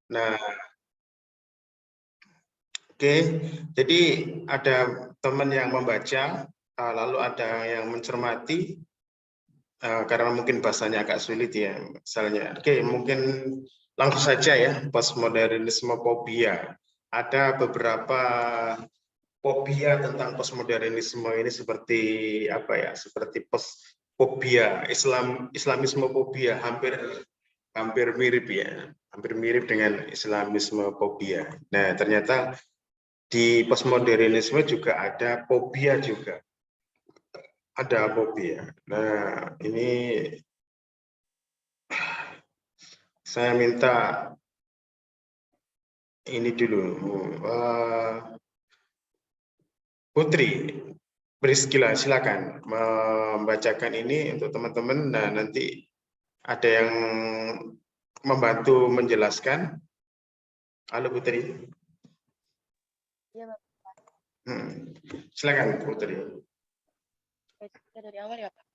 Nah, oke, jadi ada teman yang membaca, lalu ada yang mencermati, karena mungkin bahasanya agak sulit ya, misalnya. Oke, mungkin langsung saja ya, postmodernisme fobia. Ada beberapa fobia tentang postmodernisme ini seperti apa ya? Seperti fobia Islamisme fobia, hampir hampir mirip ya, hampir mirip dengan Islamisme fobia. Nah, ternyata di postmodernisme juga ada fobia juga. Ada fobia. Nah, ini saya minta ini dulu. Putri, Priscila, silakan membacakan ini untuk teman-teman. Nah, nanti ada yang membantu menjelaskan. Halo Putri. Iya, Bapak. Silakan Putri. Kita dari awal ya, Pak.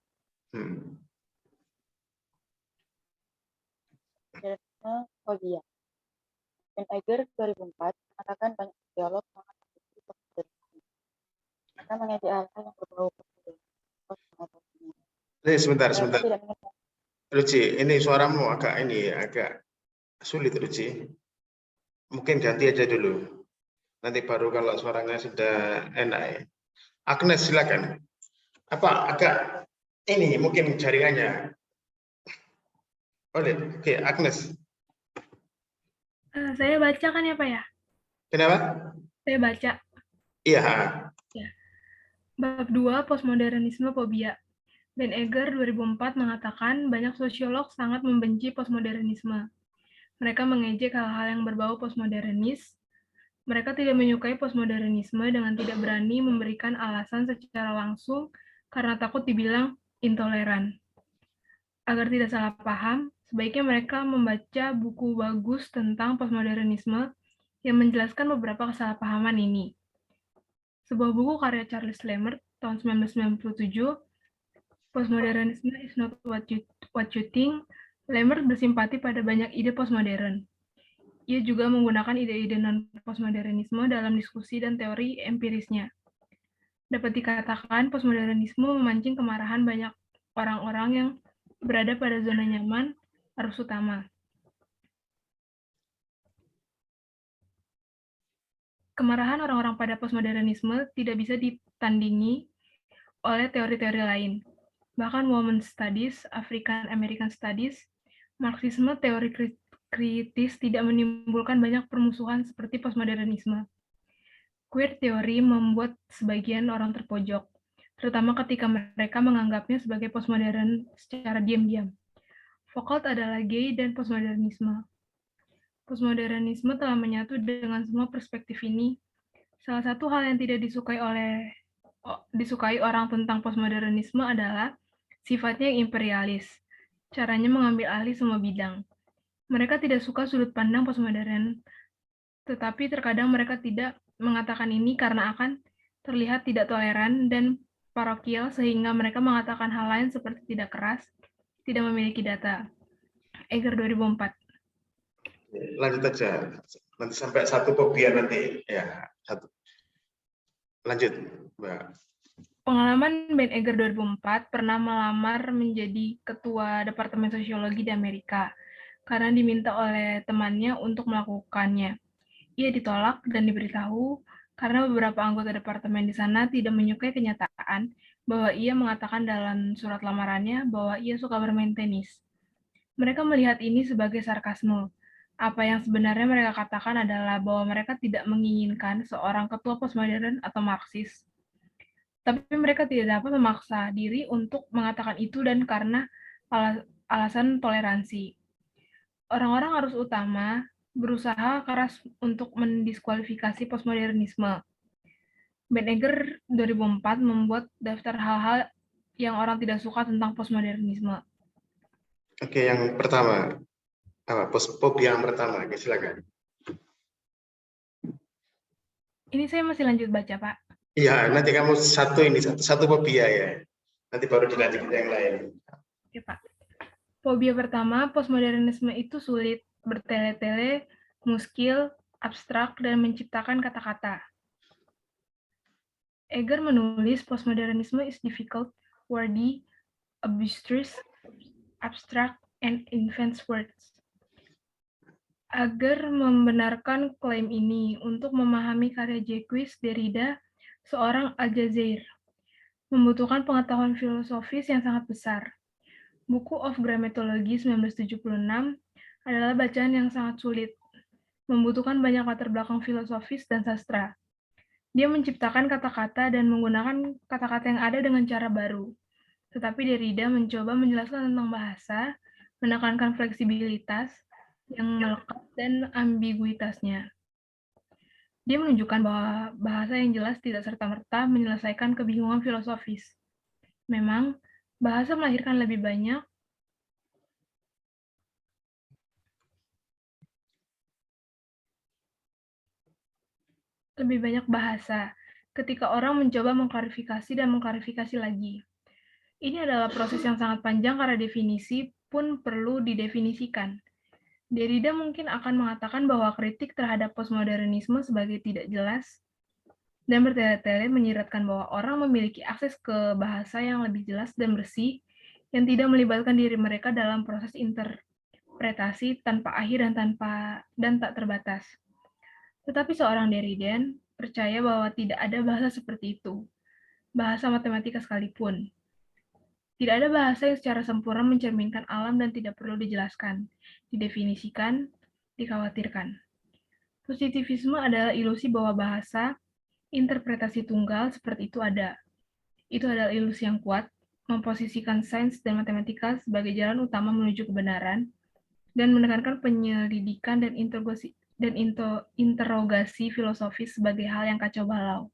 Fobia. Ben Iger 2004 mengatakan banyak dialog mengenai postmodernisme. Mereka mengejek hal-hal yang berbau postmodernisme. Sebentar. Mereka tidak menyukai. Ruci, ini suaramu agak sulit Ruci. Mungkin ganti aja dulu. Nanti baru kalau suaranya sudah enak ya. Agnes silakan. Apa agak ini mungkin jaringannya. Oke, Agnes. Saya baca kan ya Pak ya? Kenapa? Saya baca. Iya. Ya. Bab 2 Postmodernisme Fobia. Ben Eger 2004 mengatakan banyak sosiolog sangat membenci postmodernisme. Mereka mengejek hal-hal yang berbau postmodernis. Mereka tidak menyukai postmodernisme dengan tidak berani memberikan alasan secara langsung karena takut dibilang intoleran. Agar tidak salah paham, sebaiknya mereka membaca buku bagus tentang postmodernisme yang menjelaskan beberapa kesalahpahaman ini. Sebuah buku karya Charles Lamert tahun 1997, Postmodernism is not what you think. Lamert bersimpati pada banyak ide postmodern. Ia juga menggunakan ide-ide non-postmodernisme dalam diskusi dan teori empirisnya. Dapat dikatakan postmodernisme memancing kemarahan banyak orang-orang yang berada pada zona nyaman arus utama. Kemarahan orang-orang pada postmodernisme tidak bisa ditandingi oleh teori-teori lain. Bahkan Women Studies, African American Studies, Marxisme teori kritis tidak menimbulkan banyak permusuhan seperti postmodernisme. Queer teori membuat sebagian orang terpojok, terutama ketika mereka menganggapnya sebagai postmodern secara diam-diam. Foucault adalah gay dan postmodernisme. Postmodernisme telah menyatu dengan semua perspektif ini. Salah satu hal yang tidak disukai orang tentang postmodernisme adalah sifatnya yang imperialis. Caranya mengambil alih semua bidang. Mereka tidak suka sudut pandang postmodern, tetapi terkadang mereka tidak mengatakan ini karena akan terlihat tidak toleran dan parokial sehingga mereka mengatakan hal lain seperti tidak keras, tidak memiliki data. Eger 2004. Lanjut aja. Nanti sampai satu fobia nanti ya, satu. Lanjut, Mbak. Pengalaman Ben Eger 2004 pernah melamar menjadi ketua Departemen Sosiologi di Amerika karena diminta oleh temannya untuk melakukannya. Ia ditolak dan diberitahu karena beberapa anggota departemen di sana tidak menyukai kenyataan bahwa ia mengatakan dalam surat lamarannya bahwa ia suka bermain tenis. Mereka melihat ini sebagai sarkasme. Apa yang sebenarnya mereka katakan adalah bahwa mereka tidak menginginkan seorang ketua postmodern atau Marxis. Tapi mereka tidak dapat memaksa diri untuk mengatakan itu dan karena alasan toleransi. Orang-orang arus utama berusaha keras untuk mendiskualifikasi postmodernisme. Ben Eger 2004 membuat daftar hal-hal yang orang tidak suka tentang postmodernisme. Oke, yang pertama. Fobia yang pertama, oke, silakan. Ini saya masih lanjut baca, Pak. Iya, nanti kamu satu fobia ya. Nanti baru dilanjut yang lain. Oke, Pak. Fobia pertama, postmodernisme itu sulit, bertele-tele, muskil, abstrak, dan menciptakan kata-kata. Eger menulis postmodernisme is difficult, wordy, abstruse, abstract, and invents words. Agar membenarkan klaim ini untuk memahami karya Jacques Derrida, seorang Aljazair, membutuhkan pengetahuan filosofis yang sangat besar. Buku of Grammatology 1976 adalah bacaan yang sangat sulit, membutuhkan banyak latar belakang filosofis dan sastra. Dia menciptakan kata-kata dan menggunakan kata-kata yang ada dengan cara baru. Tetapi Derrida mencoba menjelaskan tentang bahasa, menekankan fleksibilitas yang melekat dan ambiguitasnya. Dia menunjukkan bahwa bahasa yang jelas tidak serta-merta menyelesaikan kebingungan filosofis. Memang, bahasa melahirkan lebih banyak bahasa ketika orang mencoba mengklarifikasi dan mengklarifikasi lagi. Ini adalah proses yang sangat panjang karena definisi pun perlu didefinisikan. Derrida mungkin akan mengatakan bahwa kritik terhadap postmodernisme sebagai tidak jelas dan bertele-tele menyiratkan bahwa orang memiliki akses ke bahasa yang lebih jelas dan bersih yang tidak melibatkan diri mereka dalam proses interpretasi tanpa akhir dan tak terbatas. Tetapi seorang Derridian percaya bahwa tidak ada bahasa seperti itu, bahasa matematika sekalipun. Tidak ada bahasa yang secara sempurna mencerminkan alam dan tidak perlu dijelaskan, didefinisikan, dikhawatirkan. Positivisme adalah ilusi bahwa bahasa, interpretasi tunggal seperti itu ada. Itu adalah ilusi yang kuat, memposisikan sains dan matematika sebagai jalan utama menuju kebenaran, dan menekankan penyelidikan dan interogasi filosofis sebagai hal yang kacau balau.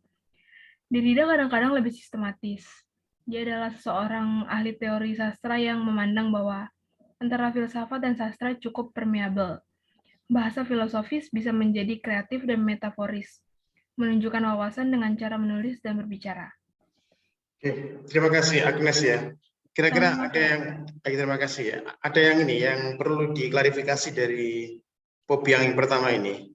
Derrida kadang-kadang lebih sistematis. Dia adalah seorang ahli teori sastra yang memandang bahwa antara filsafat dan sastra cukup permeabel. Bahasa filosofis bisa menjadi kreatif dan metaforis, menunjukkan wawasan dengan cara menulis dan berbicara. Oke, terima kasih Agnes ya. Kira-kira ada yang, terima kasih ya. Ada yang ini yang perlu diklarifikasi dari fobia yang pertama ini?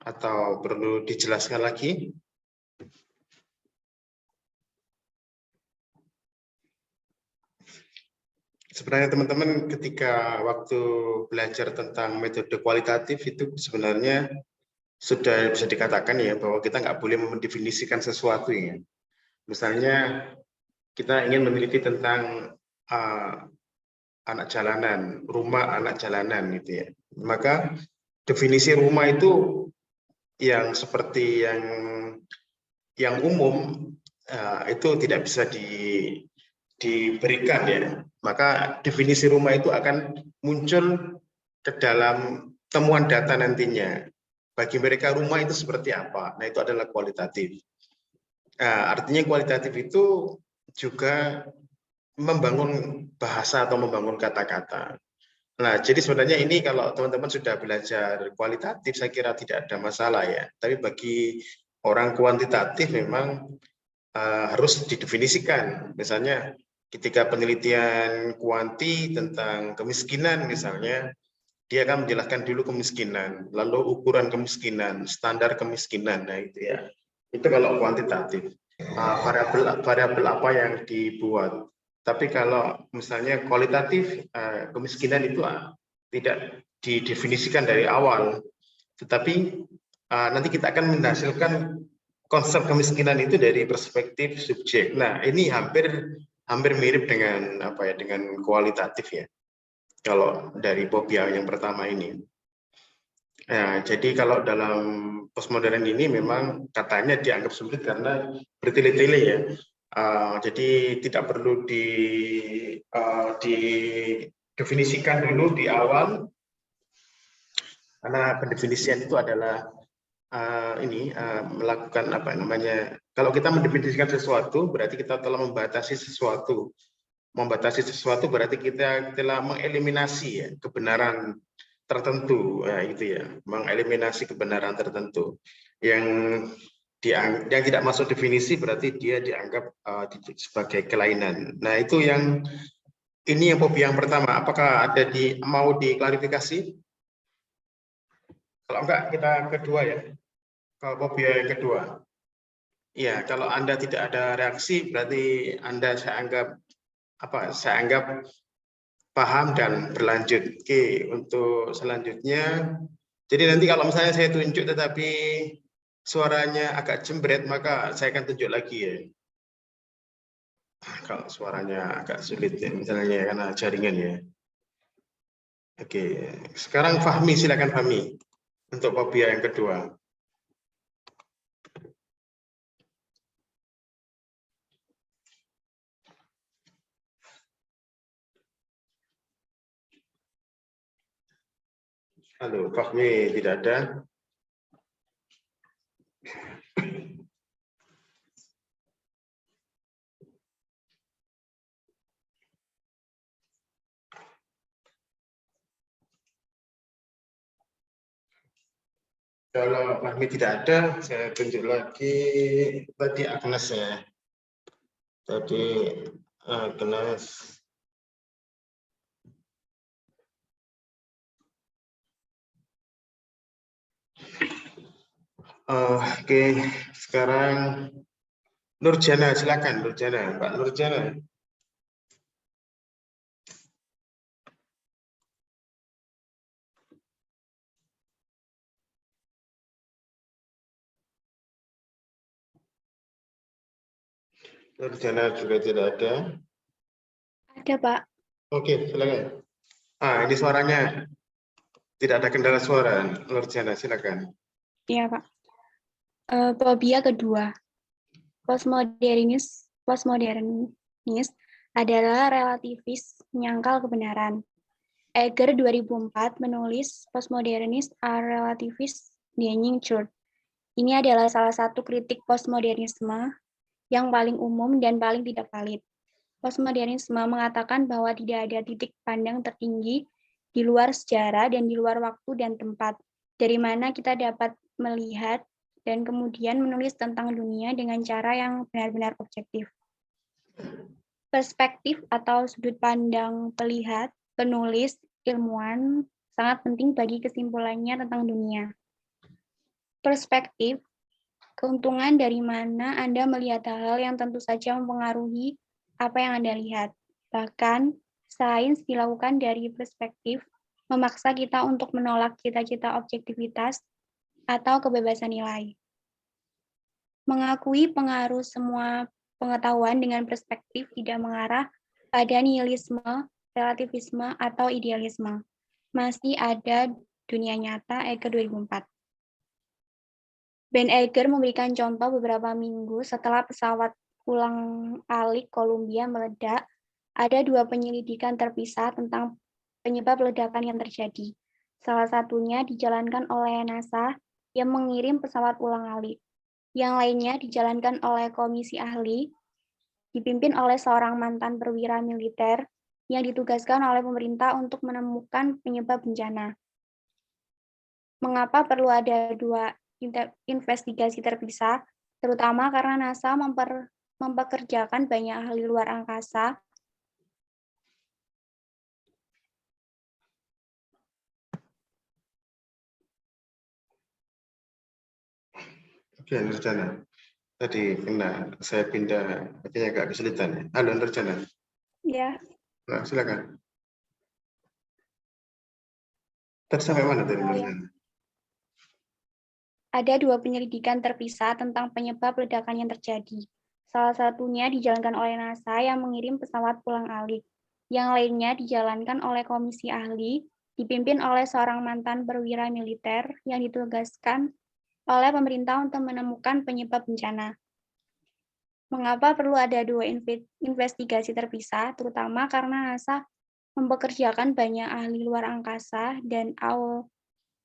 Atau perlu dijelaskan lagi? Sebenarnya teman-teman ketika waktu belajar tentang metode kualitatif itu sebenarnya sudah bisa dikatakan ya bahwa kita nggak boleh mendefinisikan sesuatu ya. Misalnya kita ingin meneliti tentang anak jalanan, rumah anak jalanan gitu ya. Maka definisi rumah itu yang seperti yang umum itu tidak bisa diberikan ya. Maka definisi rumah itu akan muncul ke dalam temuan data nantinya. Bagi mereka rumah itu seperti apa? Nah, itu adalah kualitatif. Artinya kualitatif itu juga membangun bahasa atau membangun kata-kata. Nah, jadi sebenarnya ini kalau teman-teman sudah belajar kualitatif, saya kira tidak ada masalah ya. Tapi bagi orang kuantitatif memang harus didefinisikan. Misalnya ketika penelitian kuanti tentang kemiskinan misalnya, dia akan menjelaskan dulu kemiskinan, lalu ukuran kemiskinan, standar kemiskinan. Nah itu ya, itu kalau kuantitatif. Variabel apa yang dibuat. Tapi kalau misalnya kualitatif, kemiskinan itu tidak didefinisikan dari awal, tetapi nanti kita akan menghasilkan konsep kemiskinan itu dari perspektif subjek. Nah, ini hampir mirip dengan apa ya, dengan kualitatif ya. Kalau dari fobia yang pertama ini. Nah, jadi kalau dalam postmodern ini memang katanya dianggap sulit karena bertele-tele ya. Jadi tidak perlu didefinisikan dulu di awal, karena pendefinisian itu adalah melakukan apa namanya, kalau kita mendefinisikan sesuatu berarti kita telah membatasi sesuatu. Membatasi sesuatu berarti kita telah mengeliminasi ya, kebenaran tertentu, itu ya, mengeliminasi kebenaran tertentu yang tidak masuk definisi berarti dia dianggap sebagai kelainan. Nah itu yang Ini yang fobia yang pertama. Apakah ada mau diklarifikasi? Kalau enggak, kita kedua ya. Kalau fobia yang kedua. Ya, kalau Anda tidak ada reaksi, berarti Anda saya anggap paham dan berlanjut. Oke, untuk selanjutnya, jadi nanti kalau misalnya saya tunjuk tetapi suaranya agak jembret, maka saya akan tunjuk lagi ya. Kalau suaranya agak sulit ya, misalnya karena jaringan ya. Oke, sekarang Fahmi, silakan Fahmi untuk fobia yang kedua. Halo, Fahmi tidak ada. Kalau Fahmi tidak ada, saya tunjuk lagi tadi Agnes ya. Tadi Agnes. Oke, sekarang Nurjana, silakan Nurjana, Pak Nurjana. Nurjana juga tidak ada. Ada, Pak. Oke, silakan. Ini suaranya tidak ada kendala suara. Nurjana, silakan. Iya, Pak. Fobia kedua. Postmodernis adalah relativis menyangkal kebenaran. Eger 2004 menulis Postmodernists are relativists denying truth. Ini adalah salah satu kritik postmodernisme yang paling umum dan paling tidak valid. Postmodernisme mengatakan bahwa tidak ada titik pandang tertinggi di luar sejarah dan di luar waktu dan tempat, dari mana kita dapat melihat dan kemudian menulis tentang dunia dengan cara yang benar-benar objektif. Perspektif atau sudut pandang pelihat, penulis, ilmuwan sangat penting bagi kesimpulannya tentang dunia. Perspektif, keuntungan dari mana Anda melihat hal-hal yang tentu saja mempengaruhi apa yang Anda lihat. Bahkan, sains dilakukan dari perspektif memaksa kita untuk menolak cita-cita objektivitas atau kebebasan nilai. Mengakui pengaruh semua pengetahuan dengan perspektif tidak mengarah pada nihilisme, relativisme, atau idealisme. Masih ada dunia nyata, Eger 2004. Ben Eger memberikan contoh beberapa minggu setelah pesawat ulang-alik Columbia meledak, ada 2 penyelidikan terpisah tentang penyebab ledakan yang terjadi. Salah satunya dijalankan oleh NASA yang mengirim pesawat ulang-alik. Yang lainnya dijalankan oleh komisi ahli, dipimpin oleh seorang mantan perwira militer yang ditugaskan oleh pemerintah untuk menemukan penyebab bencana. Mengapa perlu ada 2 investigasi terpisah, terutama karena NASA mempekerjakan banyak ahli luar angkasa. Oke, Nurjana. Tadi saya pindah, akhirnya agak kesulitan. Halo, Nurjana. Ya. Nah, silakan. Tadi sampai mana tadi, Nurjana? Ada 2 penyelidikan terpisah tentang penyebab ledakan yang terjadi. Salah satunya dijalankan oleh NASA yang mengirim pesawat pulang-alik. Yang lainnya dijalankan oleh komisi ahli, dipimpin oleh seorang mantan perwira militer yang ditugaskan oleh pemerintah untuk menemukan penyebab bencana. Mengapa perlu ada 2 investigasi terpisah, terutama karena NASA mempekerjakan banyak ahli luar angkasa dan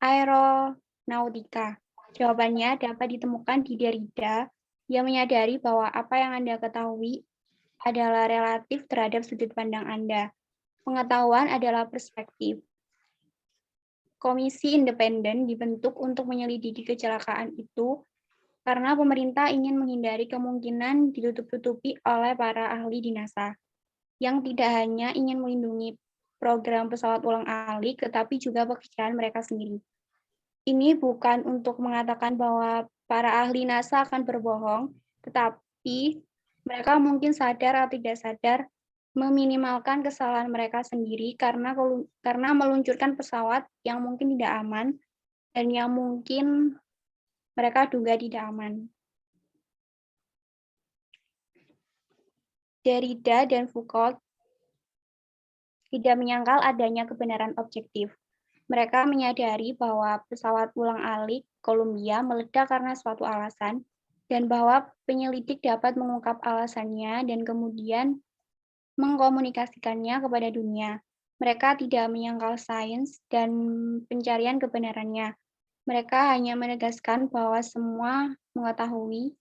aeronautika. Jawabannya dapat ditemukan di Derrida yang menyadari bahwa apa yang Anda ketahui adalah relatif terhadap sudut pandang Anda. Pengetahuan adalah perspektif. Komisi independen dibentuk untuk menyelidiki kecelakaan itu karena pemerintah ingin menghindari kemungkinan ditutup-tutupi oleh para ahli di NASA. yang tidak hanya ingin melindungi program pesawat ulang-alik, tetapi juga pekerjaan mereka sendiri. Ini bukan untuk mengatakan bahwa para ahli NASA akan berbohong, tetapi mereka mungkin sadar atau tidak sadar meminimalkan kesalahan mereka sendiri karena meluncurkan pesawat yang mungkin tidak aman dan yang mungkin mereka duga tidak aman. Derrida dan Foucault tidak menyangkal adanya kebenaran objektif. Mereka menyadari bahwa pesawat ulang-alik Columbia meledak karena suatu alasan, dan bahwa penyelidik dapat mengungkap alasannya dan kemudian mengkomunikasikannya kepada dunia. Mereka tidak menyangkal sains dan pencarian kebenarannya. Mereka hanya menegaskan bahwa semua mengetahui,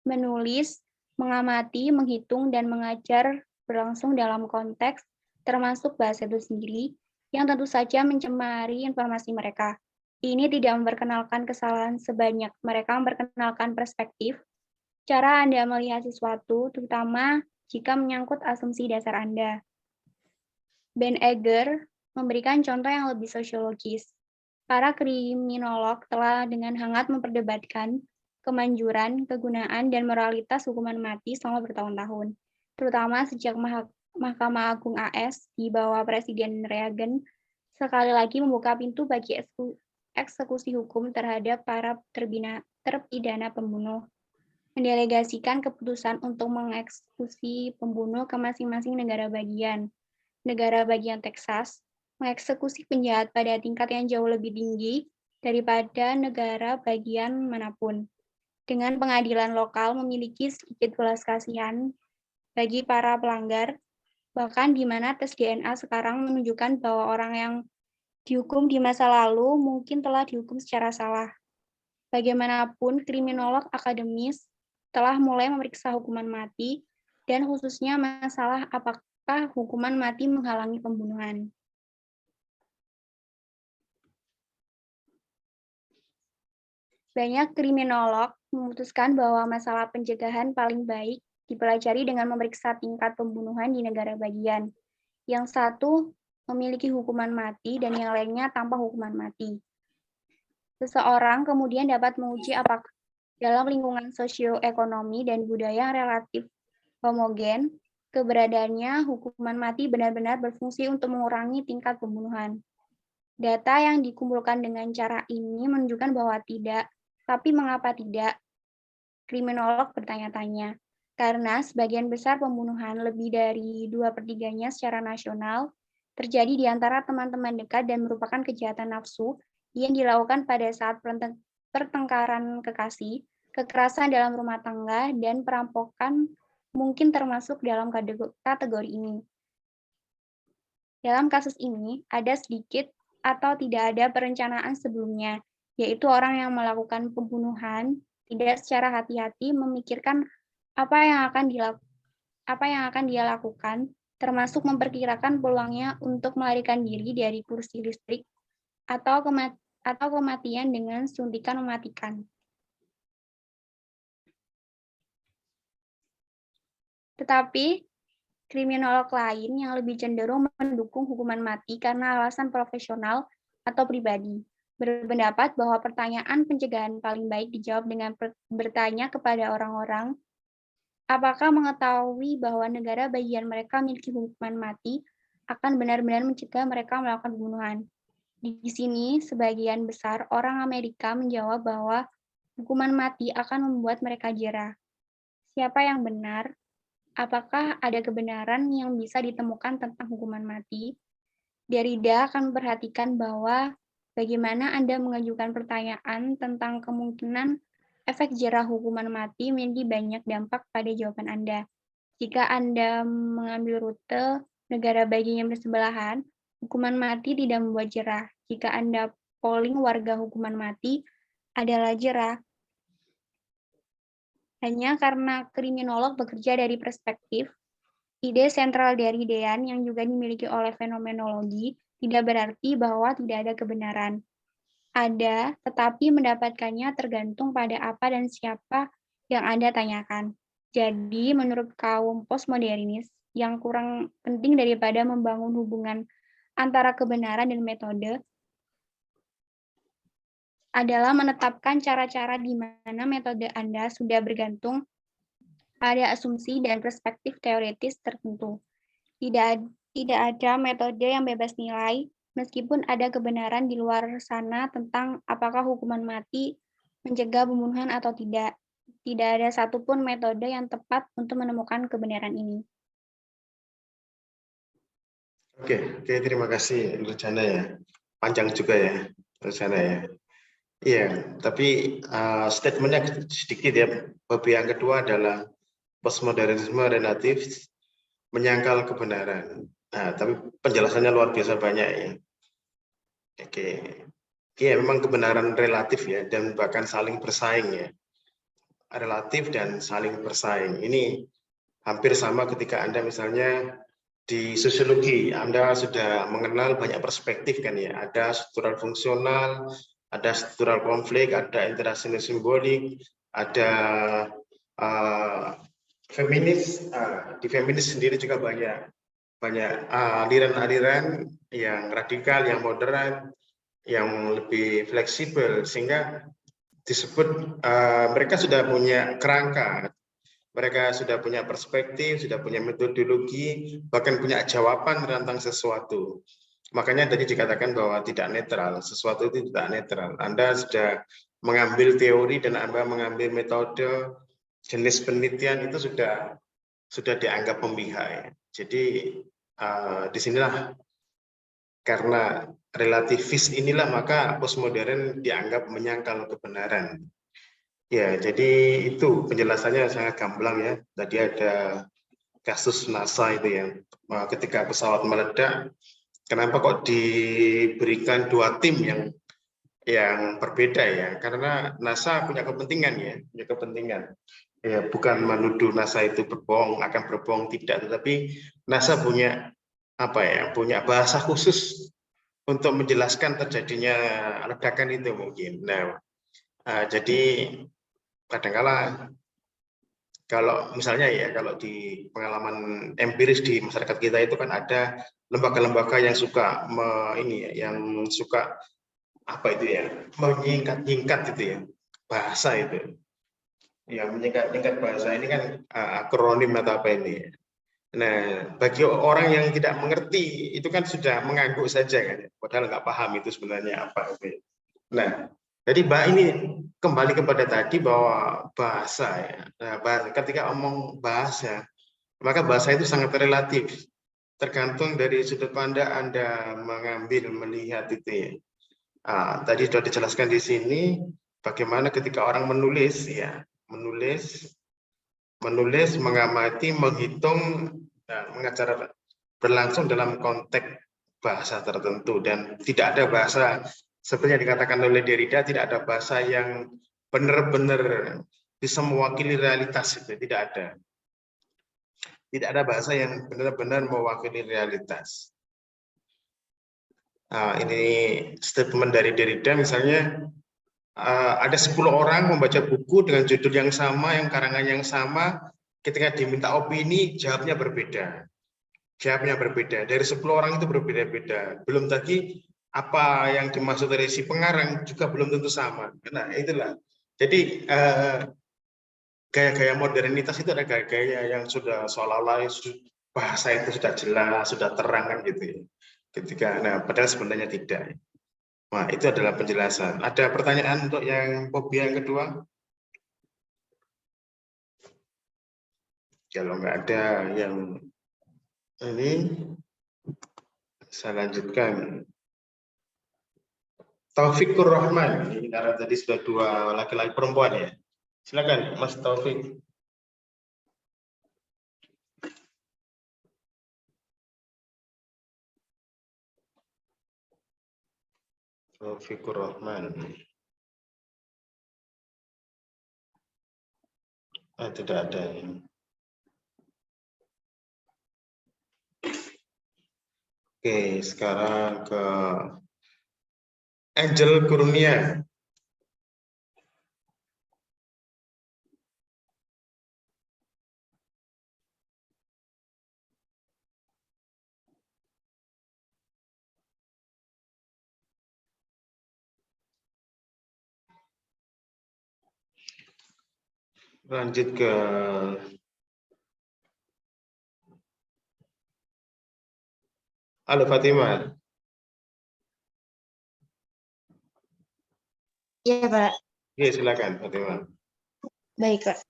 menulis, mengamati, menghitung, dan mengajar berlangsung dalam konteks, termasuk bahasa itu sendiri, yang tentu saja mencemari informasi mereka. Ini tidak memperkenalkan kesalahan sebanyak, mereka memperkenalkan perspektif, cara Anda melihat sesuatu, terutama jika menyangkut asumsi dasar Anda. Ben Egger memberikan contoh yang lebih sosiologis. Para kriminolog telah dengan hangat memperdebatkan kemanjuran, kegunaan, dan moralitas hukuman mati selama bertahun-tahun, terutama sejak Mahkamah Agung AS di bawah Presiden Reagan sekali lagi membuka pintu bagi eksekusi hukum terhadap para terpidana pembunuh, mendelegasikan keputusan untuk mengeksekusi pembunuh ke masing-masing negara bagian. Negara bagian Texas mengeksekusi penjahat pada tingkat yang jauh lebih tinggi daripada negara bagian manapun. Dengan pengadilan lokal memiliki sedikit belas kasihan bagi para pelanggar, bahkan di mana tes DNA sekarang menunjukkan bahwa orang yang dihukum di masa lalu mungkin telah dihukum secara salah. Bagaimanapun, kriminolog akademis telah mulai memeriksa hukuman mati, dan khususnya masalah apakah hukuman mati menghalangi pembunuhan. Banyak kriminolog memutuskan bahwa masalah pencegahan paling baik dipelajari dengan memeriksa tingkat pembunuhan di negara bagian. Yang satu memiliki hukuman mati dan yang lainnya tanpa hukuman mati. Seseorang kemudian dapat menguji apakah dalam lingkungan sosioekonomi dan budaya yang relatif homogen, keberadaannya hukuman mati benar-benar berfungsi untuk mengurangi tingkat pembunuhan. Data yang dikumpulkan dengan cara ini menunjukkan bahwa tidak. Tapi mengapa tidak? Kriminolog bertanya-tanya. Karena sebagian besar pembunuhan, lebih dari 2/3-nya secara nasional, terjadi di antara teman-teman dekat dan merupakan kejahatan nafsu yang dilakukan pada saat pertengkaran kekasih, kekerasan dalam rumah tangga, dan perampokan mungkin termasuk dalam kategori ini. Dalam kasus ini, ada sedikit atau tidak ada perencanaan sebelumnya, yaitu orang yang melakukan pembunuhan tidak secara hati-hati memikirkan apa yang akan dia lakukan, termasuk memperkirakan peluangnya untuk melarikan diri dari kursi listrik atau kematian dengan suntikan mematikan. Tetapi kriminolog lain yang lebih cenderung mendukung hukuman mati karena alasan profesional atau pribadi, berpendapat bahwa pertanyaan pencegahan paling baik dijawab dengan bertanya kepada orang-orang apakah mengetahui bahwa negara bagian mereka memiliki hukuman mati akan benar-benar mencegah mereka melakukan pembunuhan. Di sini, sebagian besar orang Amerika menjawab bahwa hukuman mati akan membuat mereka jera. Siapa yang benar? Apakah ada kebenaran yang bisa ditemukan tentang hukuman mati? Derrida akan memperhatikan bahwa bagaimana Anda mengajukan pertanyaan tentang kemungkinan efek jera hukuman mati memiliki banyak dampak pada jawaban Anda. Jika Anda mengambil rute negara bagian yang bersebelahan, hukuman mati tidak membuat jera. Jika Anda polling warga hukuman mati adalah jera. Hanya karena kriminolog bekerja dari perspektif, ide sentral dari Dean yang juga dimiliki oleh fenomenologi tidak berarti bahwa tidak ada kebenaran. Ada, tetapi mendapatkannya tergantung pada apa dan siapa yang Anda tanyakan. Jadi, menurut kaum postmodernis, yang kurang penting daripada membangun hubungan antara kebenaran dan metode adalah menetapkan cara-cara di mana metode Anda sudah bergantung pada asumsi dan perspektif teoritis tertentu. Tidak ada metode yang bebas nilai, meskipun ada kebenaran di luar sana tentang apakah hukuman mati mencegah pembunuhan atau tidak. Tidak ada satupun metode yang tepat untuk menemukan kebenaran ini. Oke, terima kasih Rujana ya. Panjang juga ya Rujana ya. Iya, tapi statementnya sedikit ya. Bab yang kedua adalah postmodernisme relatif menyangkal kebenaran. Nah, tapi penjelasannya luar biasa banyak ya. Oke, iya memang kebenaran relatif ya, dan bahkan saling bersaing ya. Relatif dan saling bersaing. Ini hampir sama ketika Anda misalnya di sosiologi, Anda sudah mengenal banyak perspektif kan ya. Ada struktural fungsional, ada struktural konflik, ada interaksi simbolik, ada feminis. Di feminis sendiri juga banyak aliran-aliran yang radikal, yang moderat, yang lebih fleksibel, sehingga disebut mereka sudah punya kerangka, mereka sudah punya perspektif, sudah punya metodologi, bahkan punya jawaban tentang sesuatu. Makanya tadi dikatakan bahwa tidak netral, sesuatu itu tidak netral. Anda sudah mengambil teori dan Anda mengambil metode, jenis penelitian itu sudah dianggap memihak. Jadi disinilah karena relativis inilah maka postmodern dianggap menyangkal kebenaran. Ya, jadi itu penjelasannya sangat gamblang ya. Tadi ada kasus NASA itu ya, ketika pesawat meledak, kenapa kok diberikan dua tim yang berbeda ya? Karena NASA punya kepentingan ya, punya kepentingan. Ya, bukan menuduh NASA itu berbohong, akan berbohong tidak, tetapi NASA punya punya bahasa khusus untuk menjelaskan terjadinya ledakan itu mungkin. Nah, jadi kadang-kala kalau misalnya ya, kalau di pengalaman empiris di masyarakat kita itu kan ada lembaga-lembaga yang suka yang suka menyingkat-nyingkat itu ya bahasa itu. Ya, menyingkat bahasa ini kan akronim atau apa ini. Nah, bagi orang yang tidak mengerti itu kan sudah mengangguk saja kan, padahal nggak paham itu sebenarnya apa. Nah, jadi ini kembali kepada tadi bahwa bahasa ya. Nah, ketika omong bahasa, maka bahasa itu sangat relatif, tergantung dari sudut pandang Anda mengambil, melihat itu ya. Tadi sudah dijelaskan di sini bagaimana ketika orang menulis ya, menulis, mengamati, menghitung, mengajar berlangsung dalam konteks bahasa tertentu, dan tidak ada bahasa seperti yang dikatakan oleh Derrida, tidak ada bahasa yang benar-benar bisa mewakili realitas, itu tidak ada. Tidak ada bahasa yang benar-benar mewakili realitas. Ini statement dari Derrida misalnya, ada 10 orang membaca buku dengan judul yang sama, yang karangan yang sama, ketika diminta opini, jawabnya berbeda. Jawabnya berbeda. Dari 10 orang itu berbeda-beda. Belum lagi apa yang dimaksud dari si pengarang juga belum tentu sama. Nah, itulah. Jadi gaya-gaya modernitas itu ada gaya-gaya yang sudah seolah-olah bahasa itu sudah jelas, sudah terang kan gitu ya. Padahal sebenarnya tidak. Nah, itu adalah penjelasan. Ada pertanyaan untuk yang fobia yang kedua? Kalau nggak ada yang ini, saya lanjutkan. Taufikur Rahman, ini karena tadi sudah dua laki-laki perempuan ya. Silakan Mas Taufik. Taufikur Rahman. Tidak ada ini. Oke, sekarang ke Angel Kurnia. Lanjut ke Halo Fatimah. Iya, Pak. Oke, silakan Fatimah. Baik, Pak.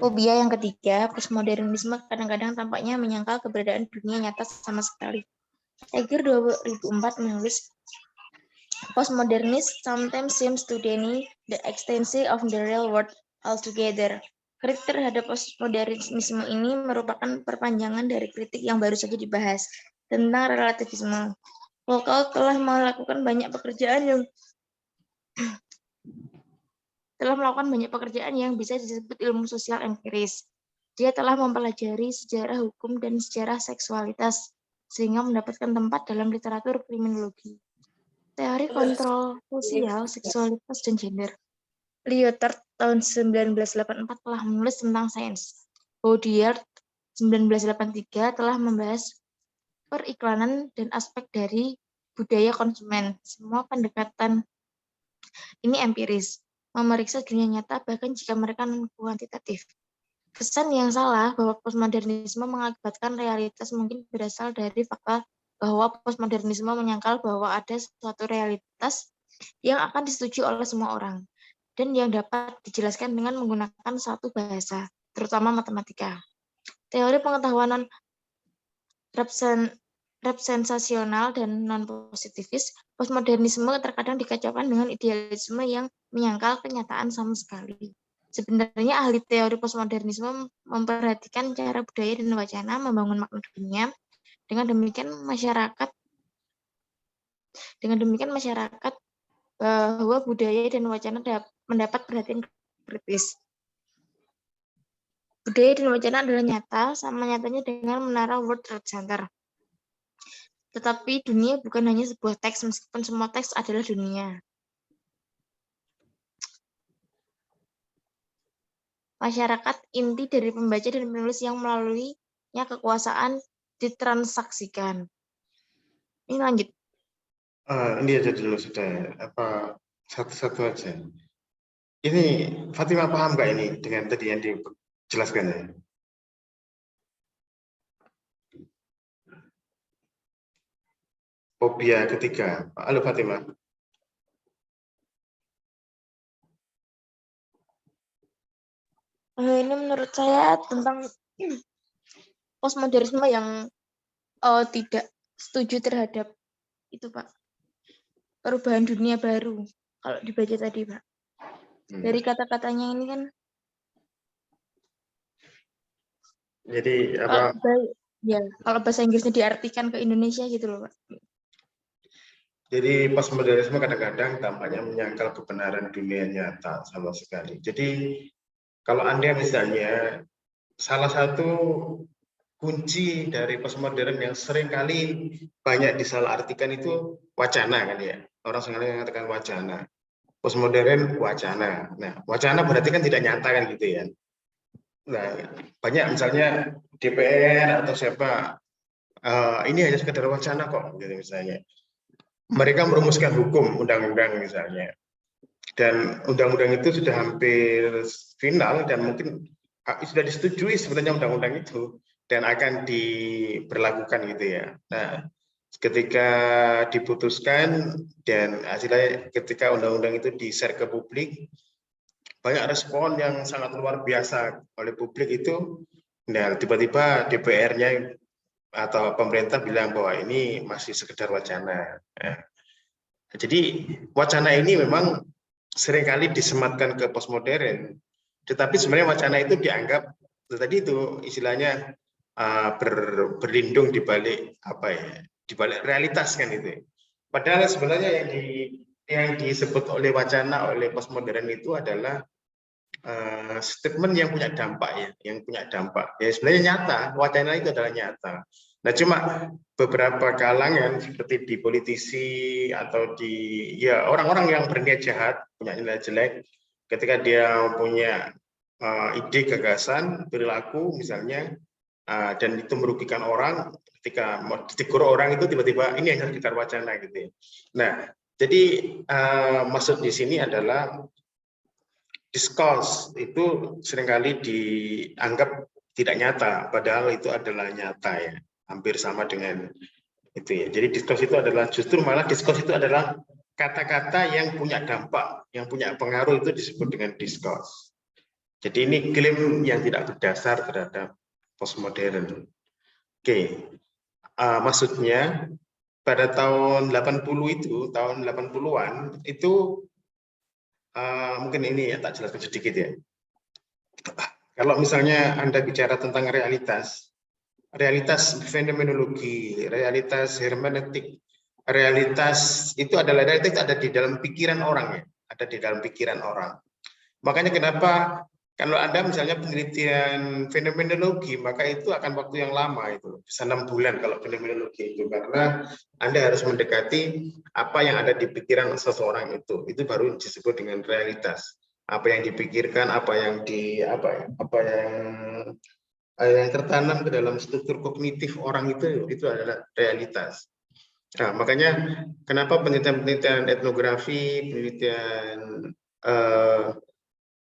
Fobia yang ketiga, postmodernisme kadang-kadang tampaknya menyangkal keberadaan dunia nyata sama sekali. Eger 2004 menulis, Postmodernists sometimes seems to deny the existence of the real world altogether. Kritik terhadap postmodernisme ini merupakan perpanjangan dari kritik yang baru saja dibahas tentang relativisme. Foucault telah melakukan banyak pekerjaan yang bisa disebut ilmu sosial empiris. Dia telah mempelajari sejarah hukum dan sejarah seksualitas, sehingga mendapatkan tempat dalam literatur kriminologi. Teori kontrol sosial, seksualitas, dan gender. Lyotard tahun 1984 telah menulis tentang sains. Baudrillard 1983 telah membahas periklanan dan aspek dari budaya konsumen. Semua pendekatan ini empiris, memeriksa dunia nyata bahkan jika mereka non-kuantitatif. Kesan yang salah bahwa postmodernisme mengakibatkan realitas mungkin berasal dari fakta bahwa postmodernisme menyangkal bahwa ada suatu realitas yang akan disetujui oleh semua orang dan yang dapat dijelaskan dengan menggunakan satu bahasa, terutama matematika. Teori pengetahuan non-representasional dan non-positivis, postmodernisme terkadang dikacaukan dengan idealisme yang menyangkal kenyataan sama sekali. Sebenarnya ahli teori postmodernisme memperhatikan cara budaya dan wacana membangun makna dunia. Dengan demikian masyarakat bahwa budaya dan wacana mendapat perhatian kritis. Budaya dan wacana adalah nyata, sama nyatanya dengan menara World Trade Center. Tetapi dunia bukan hanya sebuah teks, meskipun semua teks adalah dunia. Masyarakat inti dari pembaca dan penulis yang melaluinya kekuasaan ditransaksikan. Ini lanjut. Ini aja dulu sudah satu-satu aja. Ini Fatimah paham nggak ini dengan tadi yang dijelaskan ya? Fobia ketiga. Halo Fatimah. Ini menurut saya tentang postmodernisme yang tidak setuju terhadap itu, Pak. Perubahan dunia baru. Kalau dibaca tadi, Pak. Dari kata-katanya ini kan. Jadi apa? Kalau bahasa Inggrisnya diartikan ke Indonesia gitu loh, Pak. Jadi postmodernisme kadang-kadang tampaknya menyangkal kebenaran dunia nyata sama sekali. Jadi kalau Anda misalnya salah satu kunci dari postmodern yang seringkali banyak disalahartikan itu wacana kan ya. Orang seringkali mengatakan wacana. Postmodern wacana. Nah, wacana berarti kan tidak nyata kan gitu ya. Nah, banyak misalnya DPR atau siapa ini hanya sekedar wacana kok gitu misalnya. Mereka merumuskan hukum undang-undang misalnya. Dan undang-undang itu sudah hampir final dan mungkin sudah disetujui sebenarnya undang-undang itu dan akan diberlakukan gitu ya. Nah, ketika diputuskan dan hasilnya ketika undang-undang itu di-share ke publik, banyak respon yang sangat luar biasa oleh publik itu. Nah, tiba-tiba DPR-nya atau pemerintah bilang bahwa ini masih sekedar wacana. Nah, jadi wacana ini memang seringkali disematkan ke postmodern, tetapi sebenarnya wacana itu dianggap tadi itu istilahnya berlindung di balik di balik realitas kan itu. Padahal sebenarnya yang disebut oleh wacana oleh postmodern itu adalah statement yang punya dampak ya, sebenarnya nyata, wacana itu adalah nyata. Nah, cuma beberapa kalangan seperti di politisi atau di orang-orang yang berniat jahat, punya nilai jelek, ketika dia punya ide, gagasan, perilaku misalnya, dan itu merugikan orang, ketika mau ditegur orang itu tiba-tiba ini hanya sekitar wacana gitu. Nah, jadi maksud di sini adalah discourse itu seringkali dianggap tidak nyata, padahal itu adalah nyata ya, hampir sama dengan itu ya. Jadi discourse itu adalah justru malah discourse itu adalah kata-kata yang punya dampak, yang punya pengaruh itu disebut dengan discourse. Jadi ini klaim yang tidak berdasar terhadap postmodern. Oke, maksudnya pada tahun 80 itu, tahun 80-an itu mungkin ini ya tak jelaskan sedikit ya. Kalau misalnya Anda bicara tentang realitas fenomenologi, realitas hermeneutik, realitas itu adalah realitas ada di dalam pikiran orang ya, ada di dalam pikiran orang. Makanya kenapa kalau Anda misalnya penelitian fenomenologi, maka itu akan waktu yang lama itu, bisa 6 bulan kalau fenomenologi itu, karena Anda harus mendekati apa yang ada di pikiran seseorang itu baru disebut dengan realitas. Apa yang dipikirkan, apa yang tertanam ke dalam struktur kognitif orang itu adalah realitas. Nah, makanya kenapa penelitian etnografi, penelitian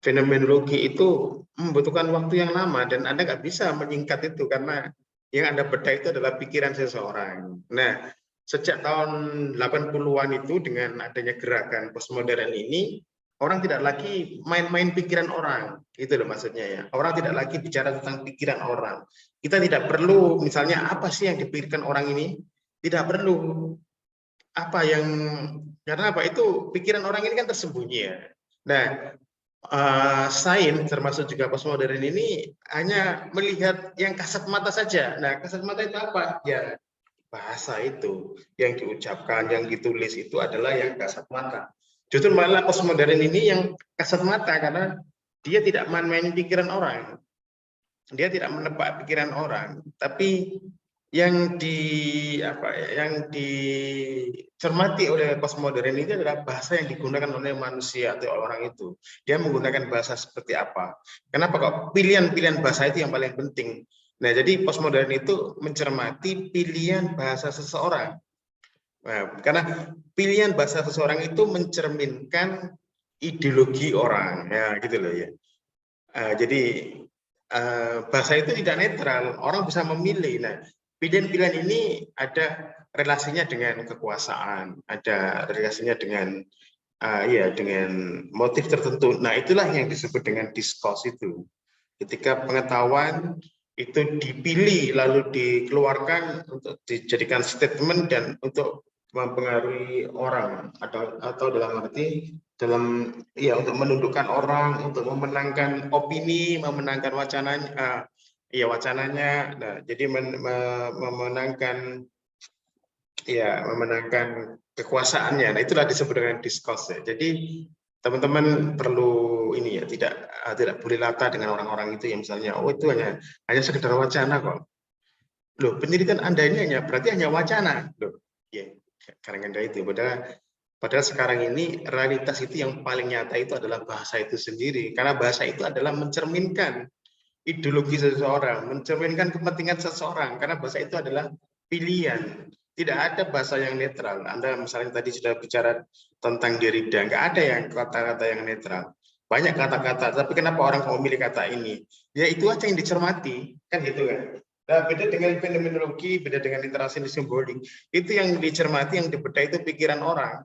fenomenologi itu membutuhkan waktu yang lama dan Anda nggak bisa menyingkat itu karena yang Anda bedah itu adalah pikiran seseorang. Nah, sejak tahun 80-an itu dengan adanya gerakan postmodern ini, orang tidak lagi main-main pikiran orang, itu loh maksudnya ya. Orang tidak lagi bicara tentang pikiran orang. Kita tidak perlu misalnya apa sih yang dipikirkan orang ini, tidak perlu karena apa itu pikiran orang ini kan tersembunyi ya. Nah, sains termasuk juga postmodern ini hanya melihat yang kasat mata saja. Nah, kasat mata itu apa? Ya bahasa itu yang diucapkan, yang ditulis itu adalah yang kasat mata. Justru malah postmodern ini yang kasat mata karena dia tidak main-main pikiran orang. Dia tidak menebak pikiran orang, tapi yang dicermati oleh postmodern ini adalah bahasa yang digunakan oleh manusia atau orang itu. Dia menggunakan bahasa seperti apa? Kenapa kok pilihan-pilihan bahasa itu yang paling penting? Nah, jadi postmodern itu mencermati pilihan bahasa seseorang. Nah, karena pilihan bahasa seseorang itu mencerminkan ideologi orang, ya gitu loh ya. Jadi bahasa itu tidak netral, orang bisa memilih. Nah, pilihan-pilihan ini ada relasinya dengan kekuasaan, ada relasinya dengan dengan motif tertentu. Nah, itulah yang disebut dengan discourse itu. Ketika pengetahuan itu dipilih lalu dikeluarkan untuk dijadikan statement dan untuk mempengaruhi orang atau dalam arti untuk menundukkan orang, untuk memenangkan opini, memenangkan wacananya. Nah, jadi memenangkan kekuasaannya. Nah, itulah disebut dengan discourse ya. Jadi teman-teman perlu ini ya, tidak boleh lata dengan orang-orang itu yang misalnya itu hanya sekedar wacana kok. Loh, penelitian Anda ini berarti hanya wacana. Loh, ya, karena Anda itu padahal sekarang ini realitas itu yang paling nyata itu adalah bahasa itu sendiri. Karena bahasa itu adalah mencerminkan ideologi seseorang, mencerminkan kepentingan seseorang. Karena bahasa itu adalah pilihan. Tidak ada bahasa yang netral. Anda misalnya tadi sudah bicara tentang Derrida, nggak ada yang kata-kata yang netral. Banyak kata-kata, tapi kenapa orang memilih kata ini? Ya itu aja yang dicermati, kan gitu kan. Nah, beda dengan fenomenologi, beda dengan literasi simbolik. Itu yang dicermati, yang dibedah itu pikiran orang.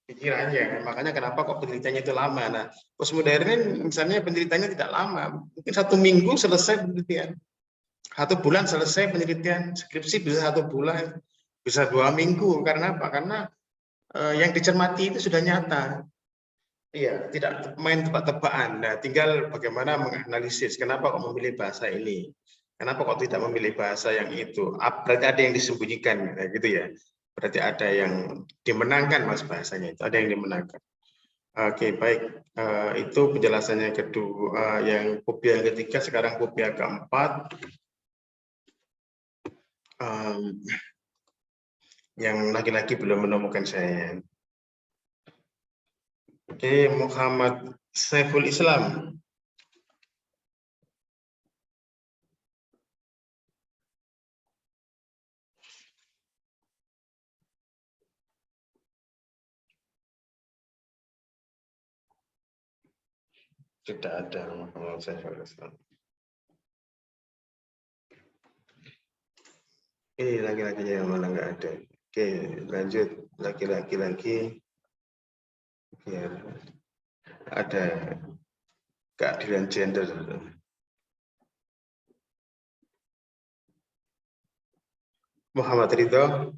Pikirannya, makanya kenapa kok penelitiannya itu lama. Nah, postmodern misalnya penelitiannya tidak lama, mungkin 1 minggu selesai penelitian, 1 bulan selesai penelitian, skripsi bisa 1 bulan, bisa 2 minggu. Karena apa? Karena yang dicermati itu sudah nyata. Iya, tidak main tebak-tebakan. Nah, tinggal bagaimana menganalisis kenapa kok memilih bahasa ini, kenapa kok tidak memilih bahasa yang itu. Berarti ada yang disembunyikan, gitu ya. Berarti ada yang dimenangkan mas bahasanya itu, ada yang dimenangkan. Oke, baik. Itu penjelasannya kedua, yang fobia yang ketiga, sekarang fobia keempat. Yang laki-laki belum menemukan saya. Oke, Muhammad Saiful Islam. Tidak ada menurut saya. Laki-lakinya yang mana nggak ada. Oke, lanjut. Laki-laki lagi. Ya, ada keadilan gender. Muhammad Ridho.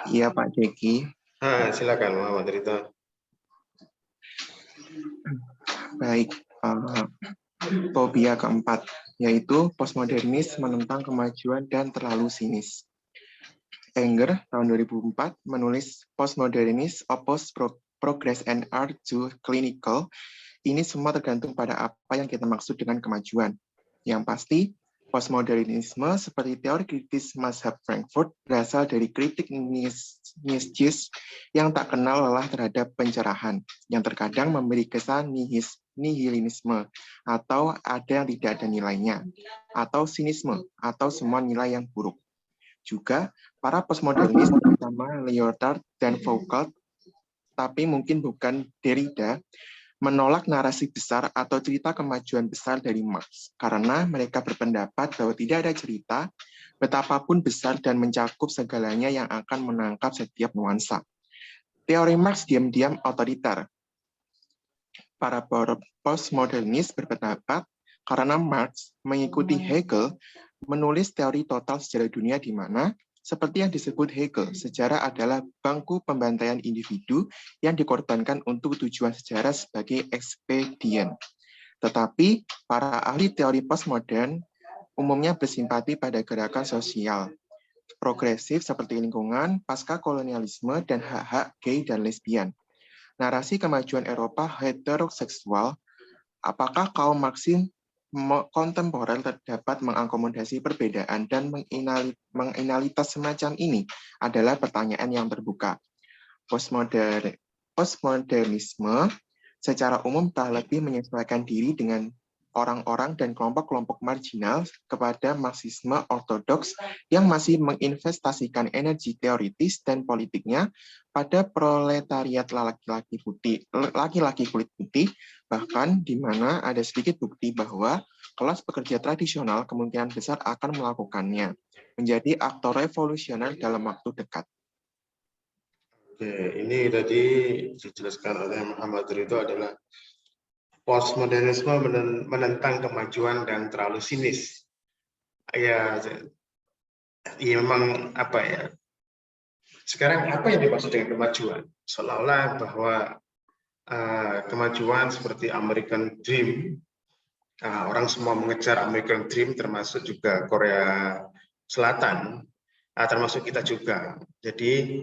Iya Pak Jeki. Silakan Muhammad Ridho. Baik, fobia keempat, yaitu postmodernis menentang kemajuan dan terlalu sinis. Enger tahun 2004 menulis Postmodernism oppose progress and are too clinical. Ini semua tergantung pada apa yang kita maksud dengan kemajuan. Yang pasti, postmodernisme seperti teori kritis mazhab Frankfurt berasal dari kritik Nietzsche yang tak kenal lelah terhadap pencerahan, yang terkadang memberi kesan nihilisme, atau ada yang tidak ada nilainya, atau sinisme, atau semua nilai yang buruk. Juga, para postmodernis, terutama Lyotard dan Foucault, tapi mungkin bukan Derrida, menolak narasi besar atau cerita kemajuan besar dari Marx, karena mereka berpendapat bahwa tidak ada cerita, betapapun besar dan mencakup segalanya yang akan menangkap setiap nuansa. Teori Marx diam-diam otoriter. Para postmodernis berpendapat karena Marx mengikuti Hegel menulis teori total sejarah dunia di mana, seperti yang disebut Hegel, sejarah adalah bangku pembantaian individu yang dikorbankan untuk tujuan sejarah sebagai ekspedien. Tetapi para ahli teori postmodern umumnya bersimpati pada gerakan sosial progresif seperti lingkungan, pasca kolonialisme, dan hak-hak gay dan lesbian. Narasi kemajuan Eropa heteroseksual, apakah kaum Marxis kontemporer dapat mengakomodasi perbedaan dan menganalitas semacam ini adalah pertanyaan yang terbuka. Postmodernisme secara umum telah lebih menyesuaikan diri dengan orang-orang dan kelompok-kelompok marginal kepada Marxisme ortodoks yang masih menginvestasikan energi teoritis dan politiknya pada proletariat laki-laki kulit putih, bahkan di mana ada sedikit bukti bahwa kelas pekerja tradisional kemungkinan besar akan melakukannya, menjadi aktor revolusioner dalam waktu dekat. Oke, ini tadi dijelaskan oleh Muhammad Ridho adalah postmodernisme menentang kemajuan dan terlalu sinis. Ya memang apa ya? Sekarang apa yang dimaksud dengan kemajuan? Seolah-olah bahwa kemajuan seperti American Dream, orang semua mengejar American Dream, termasuk juga Korea Selatan, termasuk kita juga. Jadi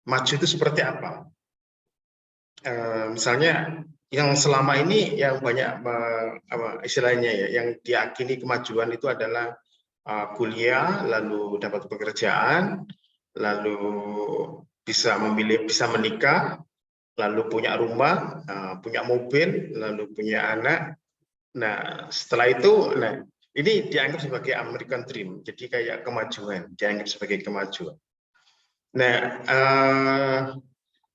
maju itu seperti apa? Misalnya yang selama ini yang banyak istilahnya ya, yang diakini kemajuan itu adalah kuliah, lalu dapat pekerjaan, lalu bisa memilih, bisa menikah, lalu punya rumah, punya mobil, lalu punya anak. Nah, setelah itu, ini dianggap sebagai American Dream, jadi kayak kemajuan, dianggap sebagai kemajuan. Nah,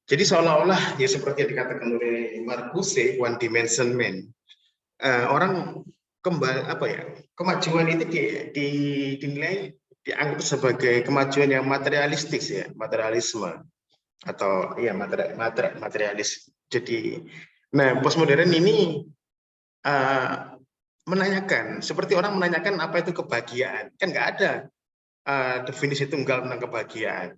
jadi seolah-olah ya seperti yang dikatakan oleh Marcuse, one dimension man. Orang kembali kemajuan itu dinilai dianggap sebagai kemajuan yang materialistis ya, materialisme atau ya materialis. Jadi, postmodern ini menanyakan, seperti orang menanyakan apa itu kebahagiaan, kan nggak ada definisi tunggal tentang kebahagiaan.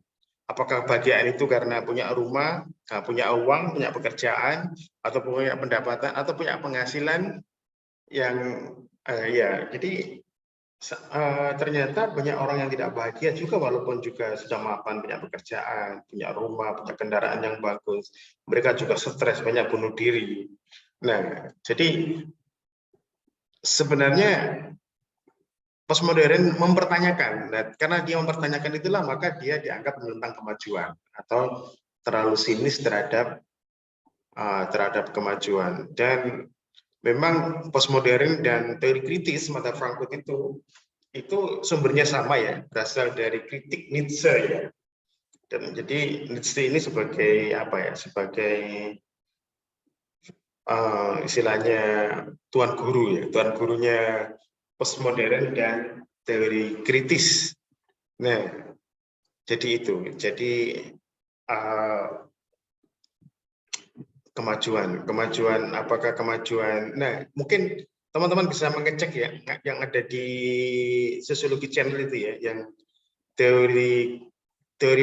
Apakah kebahagiaan itu karena punya rumah, punya uang, punya pekerjaan, atau punya pendapatan, atau punya penghasilan yang jadi ternyata banyak orang yang tidak bahagia juga walaupun juga sudah mapan, punya pekerjaan, punya rumah, punya kendaraan yang bagus. Mereka juga stres, banyak bunuh diri. Nah, jadi sebenarnya postmodern mempertanyakan, karena dia mempertanyakan itulah maka dia dianggap menentang kemajuan atau terlalu sinis terhadap kemajuan. Dan memang postmodern dan teori kritis mata Frankfurt itu sumbernya sama ya, berasal dari kritik Nietzsche ya. Dan jadi Nietzsche ini sebagai sebagai istilahnya tuan guru ya, tuan gurunya postmodern dan teori kritis. Nah, jadi itu, jadi kemajuan, apakah kemajuan? Nah, mungkin teman-teman bisa mengecek ya, yang ada di Sosiologi Channel itu ya, yang teori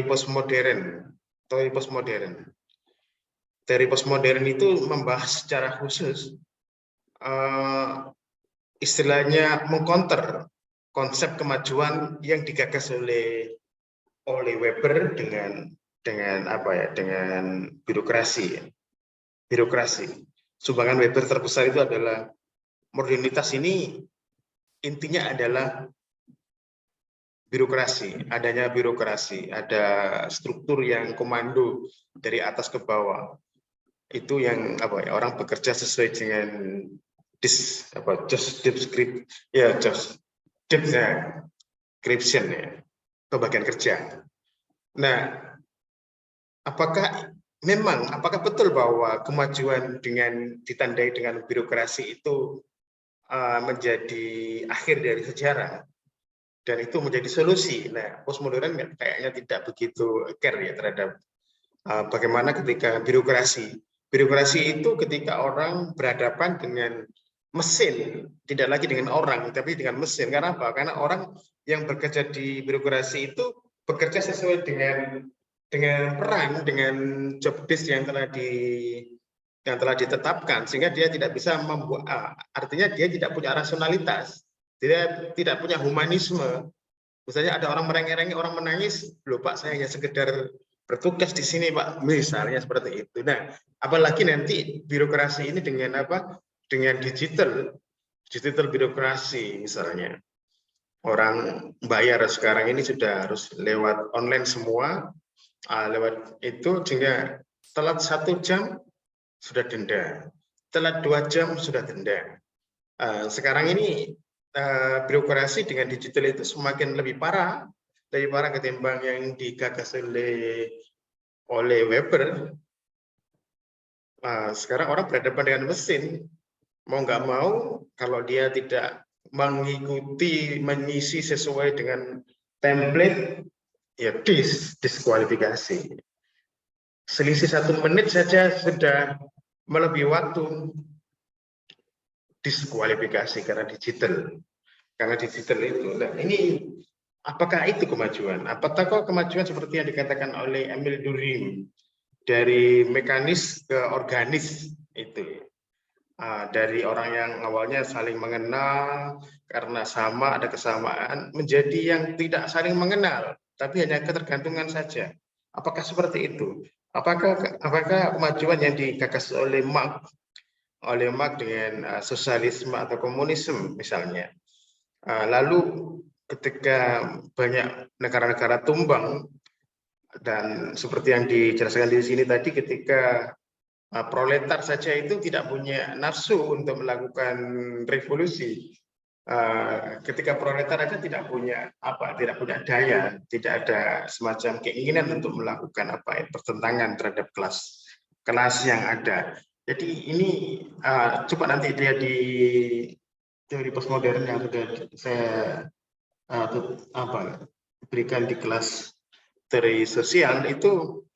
postmodern, teori postmodern. Teori postmodern itu membahas secara khusus istilahnya mengcounter konsep kemajuan yang digagas oleh Weber dengan apa ya, dengan birokrasi. Birokrasi. Sumbangan Weber terbesar itu adalah modernitas ini intinya adalah birokrasi, adanya birokrasi, ada struktur yang komando dari atas ke bawah. Itu yang apa ya, orang bekerja sesuai dengan just description ya, pembagian kerja. Nah, apakah betul bahwa kemajuan dengan ditandai dengan birokrasi itu menjadi akhir dari sejarah dan itu menjadi solusi? Nah, postmodern kayaknya tidak begitu care ya terhadap bagaimana ketika birokrasi itu ketika orang berhadapan dengan mesin, tidak lagi dengan orang tapi dengan mesin. Karena apa? Karena orang yang bekerja di birokrasi itu bekerja sesuai dengan peran, dengan job desk yang telah ditetapkan, sehingga dia tidak bisa membuat, artinya dia tidak punya rasionalitas, dia tidak punya humanisme. Misalnya ada orang merengek-rengek, orang menangis, loh Pak, saya hanya sekedar bertugas di sini Pak, misalnya seperti itu. Nah, apalagi nanti birokrasi ini dengan apa? Dengan digital birokrasi misalnya. Orang bayar sekarang ini sudah harus lewat online semua, lewat itu, sehingga telat 1 jam sudah denda, telat 2 jam sudah denda. Sekarang ini birokrasi dengan digital itu semakin lebih parah ketimbang yang digagas oleh Weber. Sekarang orang berhadapan dengan mesin, mau nggak mau, kalau dia tidak mengisi sesuai dengan template, ya diskualifikasi. Selisih 1 menit saja sudah melebihi waktu, diskualifikasi karena digital itu. Nah, ini apakah itu kemajuan? Apakah kemajuan seperti yang dikatakan oleh Emil Durkheim, dari mekanis ke organis itu? Dari orang yang awalnya saling mengenal karena ada kesamaan, menjadi yang tidak saling mengenal tapi hanya ketergantungan saja. Apakah seperti itu? Apakah kemajuan yang digagas oleh Marx dengan sosialisme atau komunisme misalnya, lalu ketika banyak negara-negara tumbang, dan seperti yang dijelaskan di sini tadi, ketika proletar saja itu tidak punya nafsu untuk melakukan revolusi, ketika proletar aja tidak punya daya, tidak ada semacam keinginan untuk melakukan pertentangan terhadap kelas yang ada. Jadi ini coba nanti dia di teori postmodern yang sudah saya berikan di kelas teori sosial itu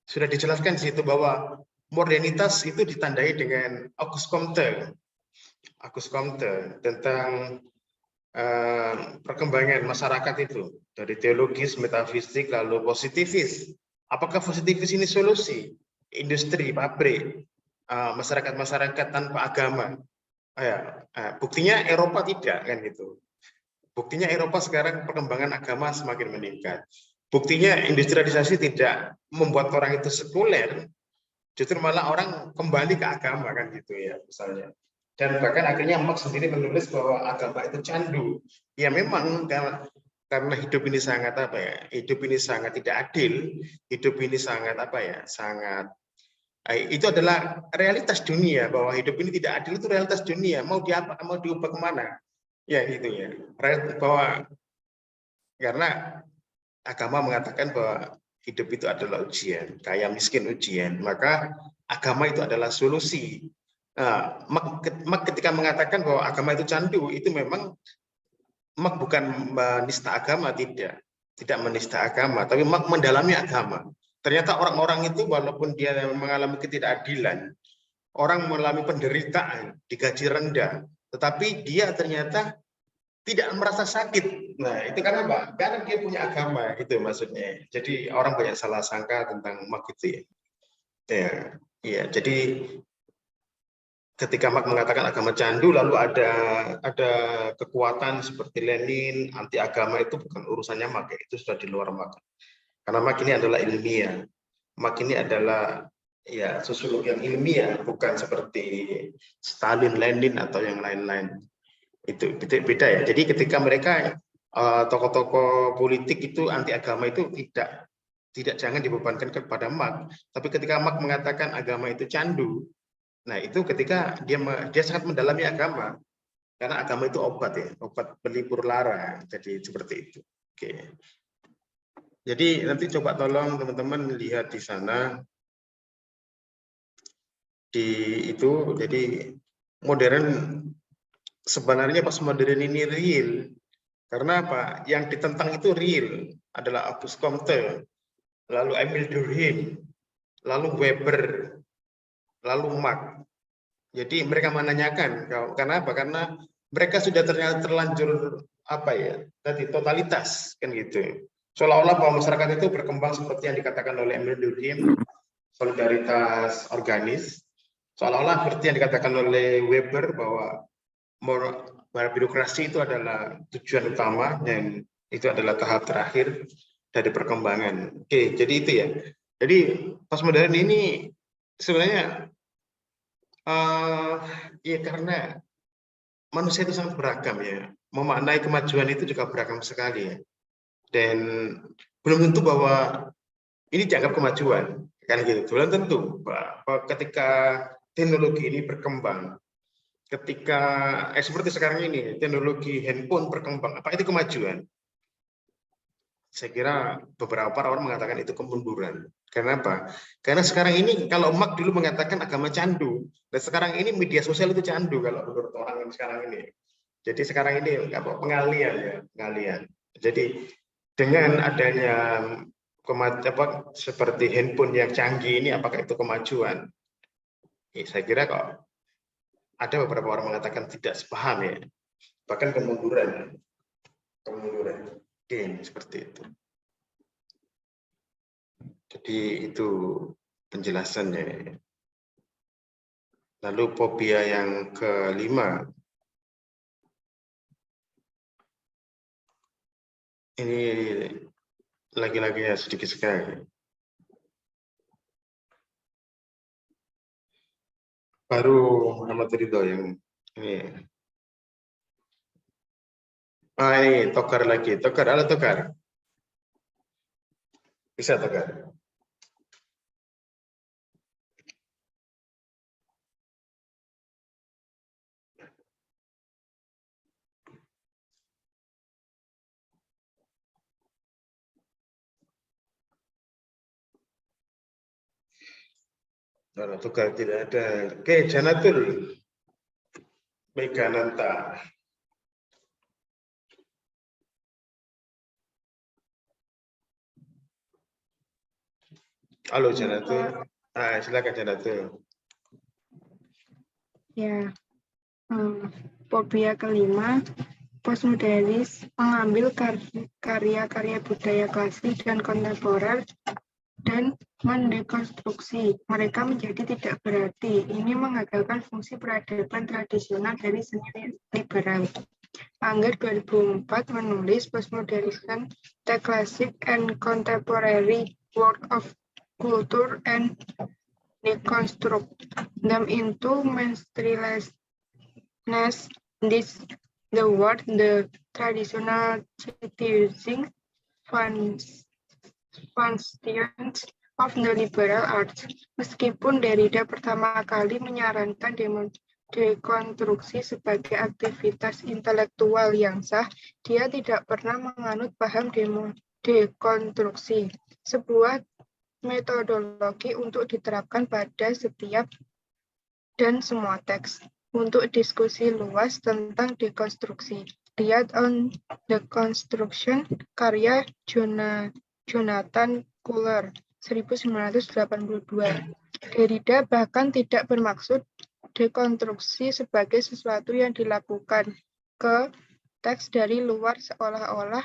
sudah dijelaskan di situ bahwa modernitas itu ditandai dengan Auguste Comte tentang perkembangan masyarakat itu dari teologis, metafisik, lalu positivis. Apakah positivis ini solusi? Industri, pabrik, masyarakat tanpa agama. Buktinya Eropa tidak, kan gitu. Buktinya Eropa sekarang perkembangan agama semakin meningkat. Buktinya industrialisasi tidak membuat orang itu sekuler, justru malah orang kembali ke agama, kan gitu ya misalnya. Dan bahkan akhirnya Marx sendiri menulis bahwa agama itu candu. Ya memang karena hidup ini sangat hidup ini sangat tidak adil, hidup ini sangat itu adalah realitas dunia, bahwa hidup ini tidak adil itu realitas dunia. Mau diubah kemana? Ya gitu ya. Bahwa karena agama mengatakan bahwa hidup itu adalah ujian, kaya miskin ujian, maka agama itu adalah solusi. Nah, ketika mengatakan bahwa agama itu candu, itu memang bukan menista agama, tidak menista agama, tapi mendalami agama. Ternyata orang-orang itu walaupun dia mengalami ketidakadilan, orang mengalami penderitaan, digaji rendah, tetapi dia ternyata tidak merasa sakit. Nah, itu karena apa? Karena dia punya agama, itu maksudnya. Jadi orang banyak salah sangka tentang mak itu ya. Ya, jadi ketika Marx mengatakan agama candu, lalu ada kekuatan seperti Lenin, anti agama, itu bukan urusannya Marx, itu sudah di luar Marx. Karena Marx ini adalah ilmiah. Marx ini adalah ya sosiologi yang ilmiah, bukan seperti Stalin, Lenin atau yang lain-lain. Itu beda ya. Jadi ketika mereka tokoh-tokoh politik itu anti agama, itu tidak jangan dibebankan kepada Marx. Tapi ketika Marx mengatakan agama itu candu, nah itu ketika dia sangat mendalami agama, karena agama itu obat ya, obat pelipur lara. Jadi seperti itu. Oke. Jadi nanti coba tolong teman-teman lihat di sana jadi modern sebenarnya postmodern ini real. Karena apa? Yang ditentang itu real, adalah Auguste Comte, lalu Emile Durkheim, lalu Weber, lalu Marx. Jadi mereka menanyakan, karena apa? Karena mereka sudah terlanjur tadi totalitas kan gitu. Seolah-olah bahwa masyarakat itu berkembang seperti yang dikatakan oleh Emile Durkheim, solidaritas organis. Seolah-olah seperti yang dikatakan oleh Weber bahwa birokrasi itu adalah tujuan utama dan itu adalah tahap terakhir dari perkembangan. Oke, jadi itu ya. Jadi postmodern ini sebenarnya ya karena manusia itu sangat beragam ya. Memaknai kemajuan itu juga beragam sekali ya. Dan belum tentu bahwa ini dianggap kemajuan, kan gitu. Belum tentu bahwa ketika teknologi ini berkembang, ketika seperti sekarang ini teknologi handphone berkembang, apa itu kemajuan? Saya kira beberapa orang mengatakan itu kemunduran. Kenapa? Karena sekarang ini kalau Marx dulu mengatakan agama candu, dan sekarang ini media sosial itu candu kalau menurut orang yang sekarang ini. Jadi sekarang ini pengalian ya, pengalian. Jadi dengan adanya seperti handphone yang canggih ini, apakah itu kemajuan? Saya kira kok ada beberapa orang mengatakan tidak sepaham ya, bahkan kemunduran. Oke, seperti itu. Jadi itu penjelasannya. Lalu fobia yang kelima, ini lagi-laginya sedikit sekali. Baru Muhammad Ridho yang ini. Ini Tokar lagi. Tokar, halo Tokar. Bisa Tokar. Kalau Tokar tidak ada. Oke, Janatul. Megananta. Halo Janatul. Silakan Janatul. Ya, fobia kelima, postmodernis mengambil karya-karya budaya klasik dan kontemporer dan mendekonstruksi mereka menjadi tidak berarti. Ini menggagalkan fungsi peradaban tradisional dari seni liberal. Angger 2004 menulis Postmodern, The Classic and Contemporary Work of Culture and Deconstruct them into mainstreamlessness. This the word the traditional teaching functions of the liberal arts. Meskipun Derrida pertama kali menyarankan dekonstruksi sebagai aktivitas intelektual yang sah, dia tidak pernah menganut paham dekonstruksi, sebuah metodologi untuk diterapkan pada setiap dan semua teks. Untuk diskusi luas tentang dekonstruksi, lihat On the Construction karya Jonathan Kohler 1982. Derrida bahkan tidak bermaksud dekonstruksi sebagai sesuatu yang dilakukan ke teks dari luar, seolah-olah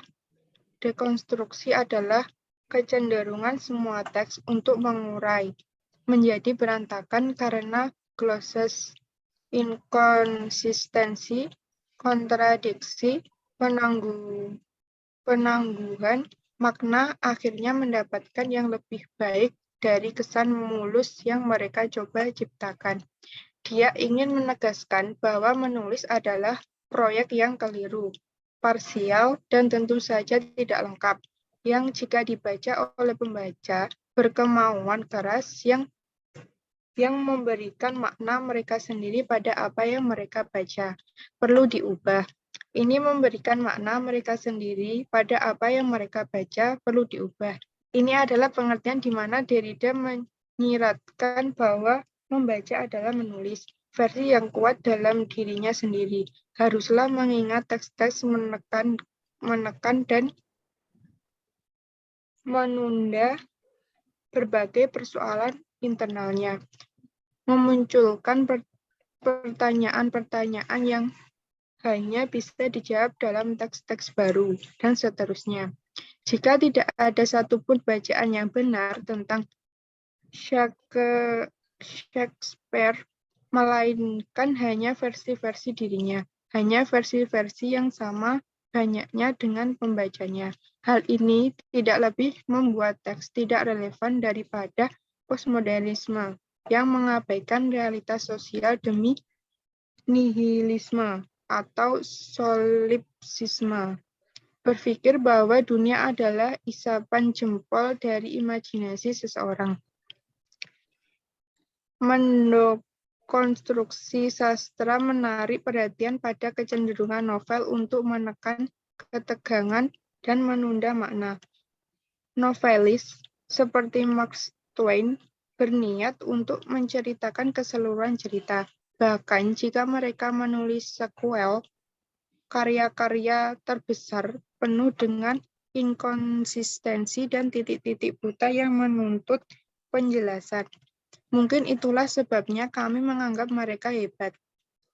dekonstruksi adalah kecenderungan semua teks untuk mengurai, menjadi berantakan karena glosses, inkonsistensi, kontradiksi, penangguhan, makna akhirnya mendapatkan yang lebih baik dari kesan mulus yang mereka coba ciptakan. Dia ingin menegaskan bahwa menulis adalah proyek yang keliru, parsial, dan tentu saja tidak lengkap, yang jika dibaca oleh pembaca berkemauan keras yang memberikan makna mereka sendiri pada apa yang mereka baca, perlu diubah. Ini memberikan makna mereka sendiri pada apa yang mereka baca, perlu diubah. Ini adalah pengertian di mana Derrida menyiratkan bahwa membaca adalah menulis, versi yang kuat dalam dirinya sendiri. Haruslah mengingat teks-teks menekan dan menunda berbagai persoalan internalnya, memunculkan pertanyaan-pertanyaan yang hanya bisa dijawab dalam teks-teks baru, dan seterusnya. Jika tidak ada satupun bacaan yang benar tentang Shakespeare, melainkan hanya versi-versi dirinya, hanya versi-versi yang sama banyaknya dengan pembacanya. Hal ini tidak lebih membuat teks tidak relevan daripada postmodernisme yang mengabaikan realitas sosial demi nihilisme atau solipsisme. Berpikir bahwa dunia adalah isapan jempol dari imajinasi seseorang. Mendekonstruksi sastra menarik perhatian pada kecenderungan novel untuk menekan ketegangan dan menunda makna. Novelis seperti Mark Twain berniat untuk menceritakan keseluruhan cerita. Bahkan jika mereka menulis sequel, karya-karya terbesar penuh dengan inkonsistensi dan titik-titik buta yang menuntut penjelasan. Mungkin itulah sebabnya kami menganggap mereka hebat.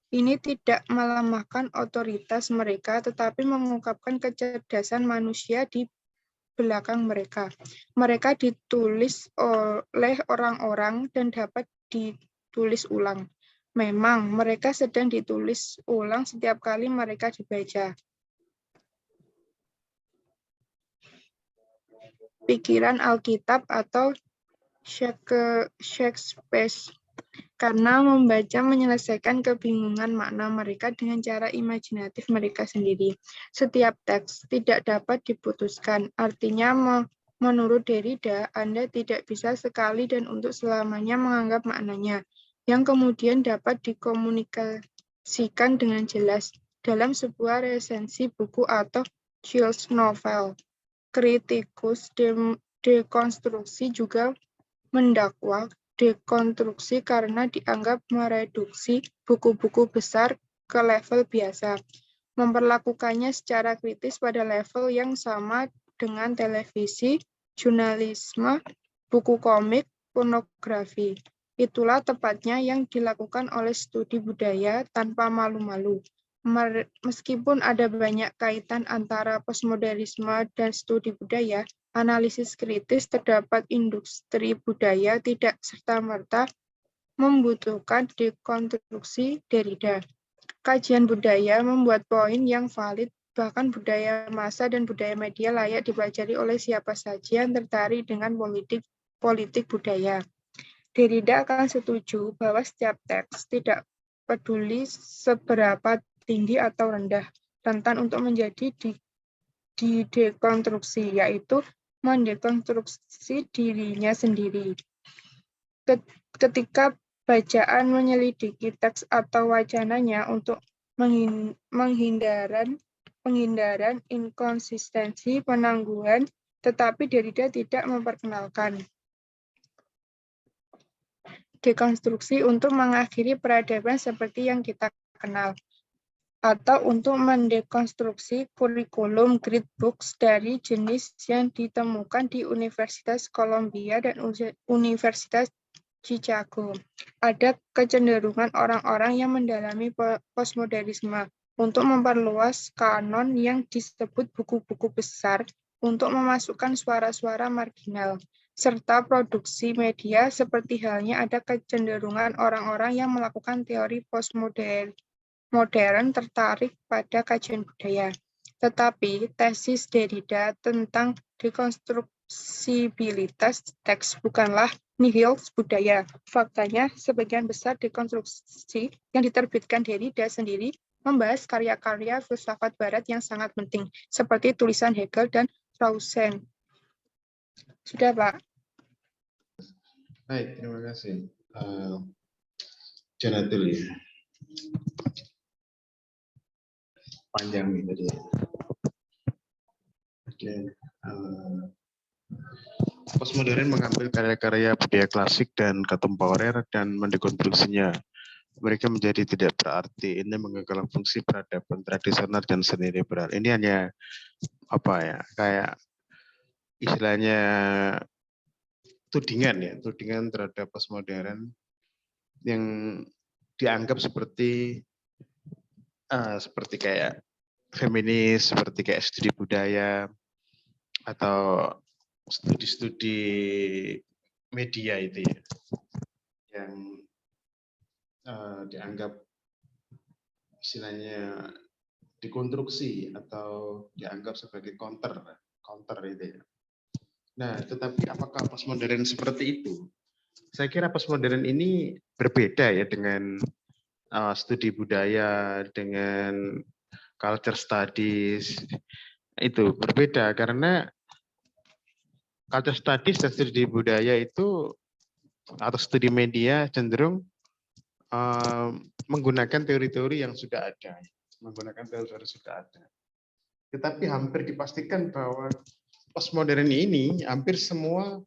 Ini tidak melemahkan otoritas mereka, tetapi mengungkapkan kecerdasan manusia di belakang mereka. Mereka ditulis oleh orang-orang dan dapat ditulis ulang. Memang, mereka sedang ditulis ulang setiap kali mereka dibaca. Pikiran Alkitab atau Shakespeare, karena membaca menyelesaikan kebingungan makna mereka dengan cara imajinatif mereka sendiri. Setiap teks tidak dapat diputuskan, artinya menurut Derrida, Anda tidak bisa sekali dan untuk selamanya menganggap maknanya, yang kemudian dapat dikomunikasikan dengan jelas dalam sebuah resensi buku atau Childs novel. Kritikus dekonstruksi juga mendakwa dekonstruksi karena dianggap mereduksi buku-buku besar ke level biasa, memperlakukannya secara kritis pada level yang sama dengan televisi, jurnalisme, buku komik, pornografi. Itulah tepatnya yang dilakukan oleh studi budaya tanpa malu-malu. Meskipun ada banyak kaitan antara postmodernisme dan studi budaya, analisis kritis terhadap industri budaya tidak serta-merta membutuhkan dekonstruksi Derrida. Kajian budaya membuat poin yang valid, bahkan budaya massa dan budaya media layak dipelajari oleh siapa saja yang tertarik dengan politik budaya. Derrida akan setuju bahwa setiap teks, tidak peduli seberapa tinggi atau rendah, rentan untuk menjadi didekonstruksi, yaitu mendekonstruksi dirinya sendiri. Ketika bacaan menyelidiki teks atau wacananya untuk penghindaran inkonsistensi, penangguhan, tetapi Derrida tidak memperkenalkan dekonstruksi untuk mengakhiri peradaban seperti yang kita kenal, atau untuk mendekonstruksi kurikulum grid books dari jenis yang ditemukan di Universitas Columbia dan Universitas Chicago. Ada kecenderungan orang-orang yang mendalami postmodernisme untuk memperluas kanon yang disebut buku-buku besar untuk memasukkan suara-suara marginal, serta produksi media seperti halnya ada kecenderungan orang-orang yang melakukan teori postmodern tertarik pada kajian budaya. Tetapi tesis Derrida tentang dekonstruksibilitas teks bukanlah nihil budaya. Faktanya, sebagian besar dekonstruksi yang diterbitkan Derrida sendiri membahas karya-karya filsafat barat yang sangat penting, seperti tulisan Hegel dan Rousseau. Sudah, Pak. Baik, terima kasih. Janatul ya. Panjang nih tadi. Oke. Postmodern mengambil karya-karya budaya klasik dan kontemporer dan mendekonstruksinya. Mereka menjadi tidak berarti. Ini menggagalkan fungsi peradaban tradisional dan seni liberal. Ini hanya apa ya? Kayak istilahnya tudingan ya, tudingan terhadap postmodern yang dianggap seperti kayak feminis, seperti kayak studi budaya atau studi-studi media itu ya, yang dianggap istilahnya dekonstruksi atau dianggap sebagai counter itu ya. Nah, tetapi apakah postmodern seperti itu? Saya kira postmodern ini berbeda ya dengan studi budaya, dengan culture studies. Itu berbeda karena culture studies dan studi budaya itu atau studi media cenderung menggunakan teori-teori yang sudah ada. Tetapi hampir dipastikan bahwa postmodern ini hampir semua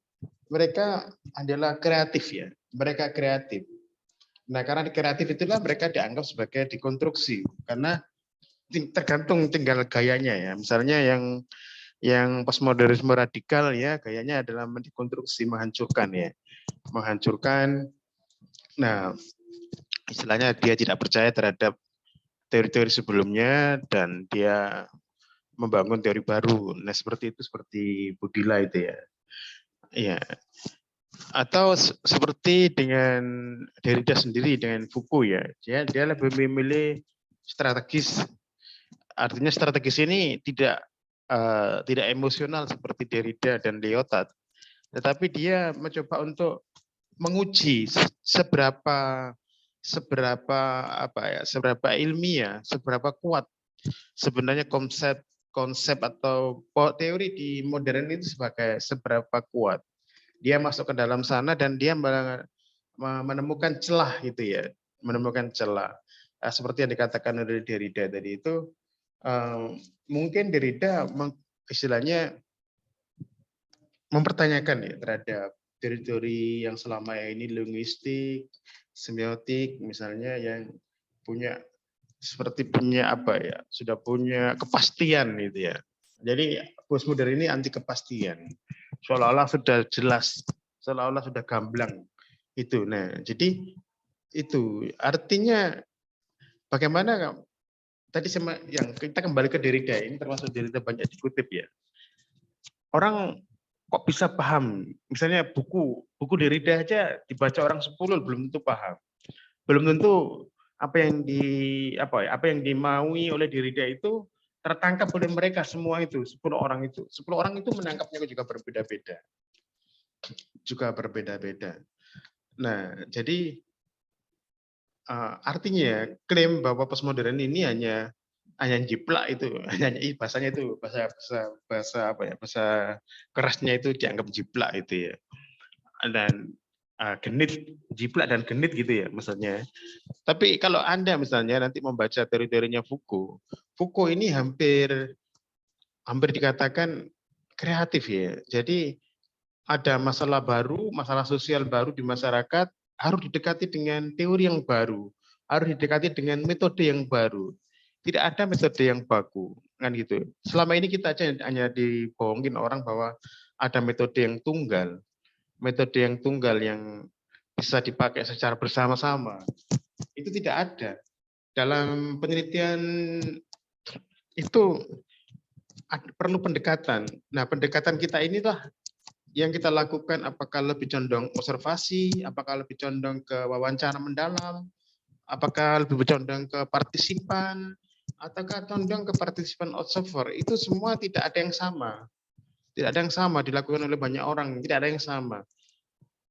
mereka adalah kreatif ya. Mereka kreatif. Nah, karena kreatif itulah mereka dianggap sebagai dekonstruksi karena tergantung tinggal gayanya ya. Misalnya yang postmodernisme radikal ya gayanya adalah mendekonstruksi, menghancurkan ya. Menghancurkan. Nah, istilahnya dia tidak percaya terhadap teori-teori sebelumnya dan dia membangun teori baru. Nah, seperti itu, seperti Budila itu ya. Ya. Atau seperti dengan Derrida sendiri dengan Foucault ya. Dia lebih memilih strategis. Artinya strategis ini tidak emosional seperti Derrida dan Lyotard. Tetapi dia mencoba untuk menguji seberapa ilmiah, seberapa kuat sebenarnya konsep atau teori di modern itu seberapa kuat. Dia masuk ke dalam sana dan dia menemukan celah gitu ya, menemukan celah. Seperti yang dikatakan oleh Derrida tadi itu, mungkin Derrida istilahnya mempertanyakan ya terhadap teori-teori yang selama ini linguistik, semiotik misalnya yang sudah punya kepastian gitu ya. Jadi postmodern ini anti kepastian. Seolah-olah sudah jelas, seolah-olah sudah gamblang itu. Nah, jadi itu artinya bagaimana tadi yang kita kembali ke Derrida ini termasuk Derrida banyak dikutip ya. Orang kok bisa paham? Misalnya buku Derrida aja dibaca orang 10 belum tentu paham. Belum tentu apa yang dimaui oleh Derrida itu tertangkap oleh mereka semua itu 10 orang itu. 10 orang itu menangkapnya juga berbeda-beda. Nah, jadi artinya klaim bahwa postmodern ini hanya jiplak itu, bahasanya itu bahasa kerasnya itu dianggap jiplak itu ya. Dan jiplak dan genit gitu ya maksudnya. Tapi kalau Anda misalnya nanti membaca teori-teorinya Foucault ini hampir dikatakan kreatif ya. Jadi ada masalah baru, masalah sosial baru di masyarakat, harus didekati dengan teori yang baru, harus didekati dengan metode yang baru. Tidak ada metode yang baku, kan gitu. Selama ini kita aja hanya dibohongin orang bahwa ada metode yang tunggal yang bisa dipakai secara bersama-sama. Itu tidak ada. Dalam penelitian itu perlu pendekatan. Nah, pendekatan kita inilah yang kita lakukan, apakah lebih condong observasi, apakah lebih condong ke wawancara mendalam, apakah lebih condong ke partisipan, ataukah condong ke partisipan observer. Itu semua tidak ada yang sama. Tidak ada yang sama dilakukan oleh banyak orang, tidak ada yang sama.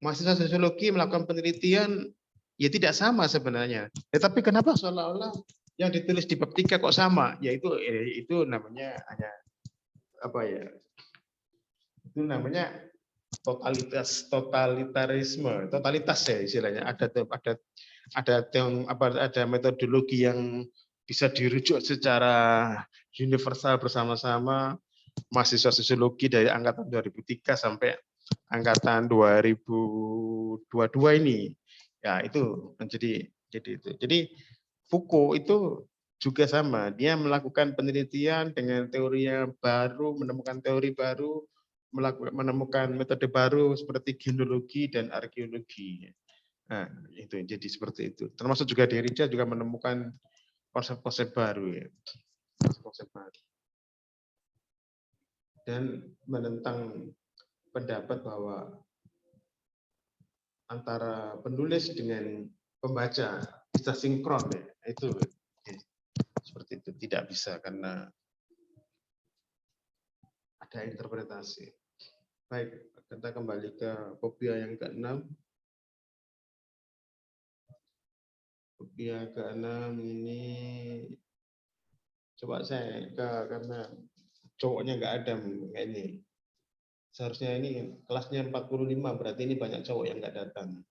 Mahasiswa sosiologi melakukan penelitian, ya tidak sama sebenarnya. Tetapi kenapa seolah-olah yang ditulis di bab 3 kok sama? Ya itu namanya hanya apa ya? Itu namanya totalitas ya istilahnya. Ada metodologi yang bisa dirujuk secara universal bersama-sama mahasiswa sosiologi dari angkatan 2003 sampai angkatan 2022 ini. Ya, itu menjadi itu. Jadi Foucault itu juga sama, dia melakukan penelitian dengan teori yang baru, menemukan teori baru, menemukan metode baru seperti genealogi dan arkeologi. Nah, itu jadi seperti itu. Termasuk juga Derrida juga menemukan konsep-konsep baru ya. Konsep baru. Dan menentang pendapat bahwa antara penulis dengan pembaca bisa sinkron ya. Itu ya, seperti itu tidak bisa karena ada interpretasi. Baik, kita kembali ke fobia yang ke-6. Fobia ke-6 ini coba saya karena cowoknya nggak ada ini. Seharusnya ini kelasnya 45, berarti ini banyak cowok yang nggak datang.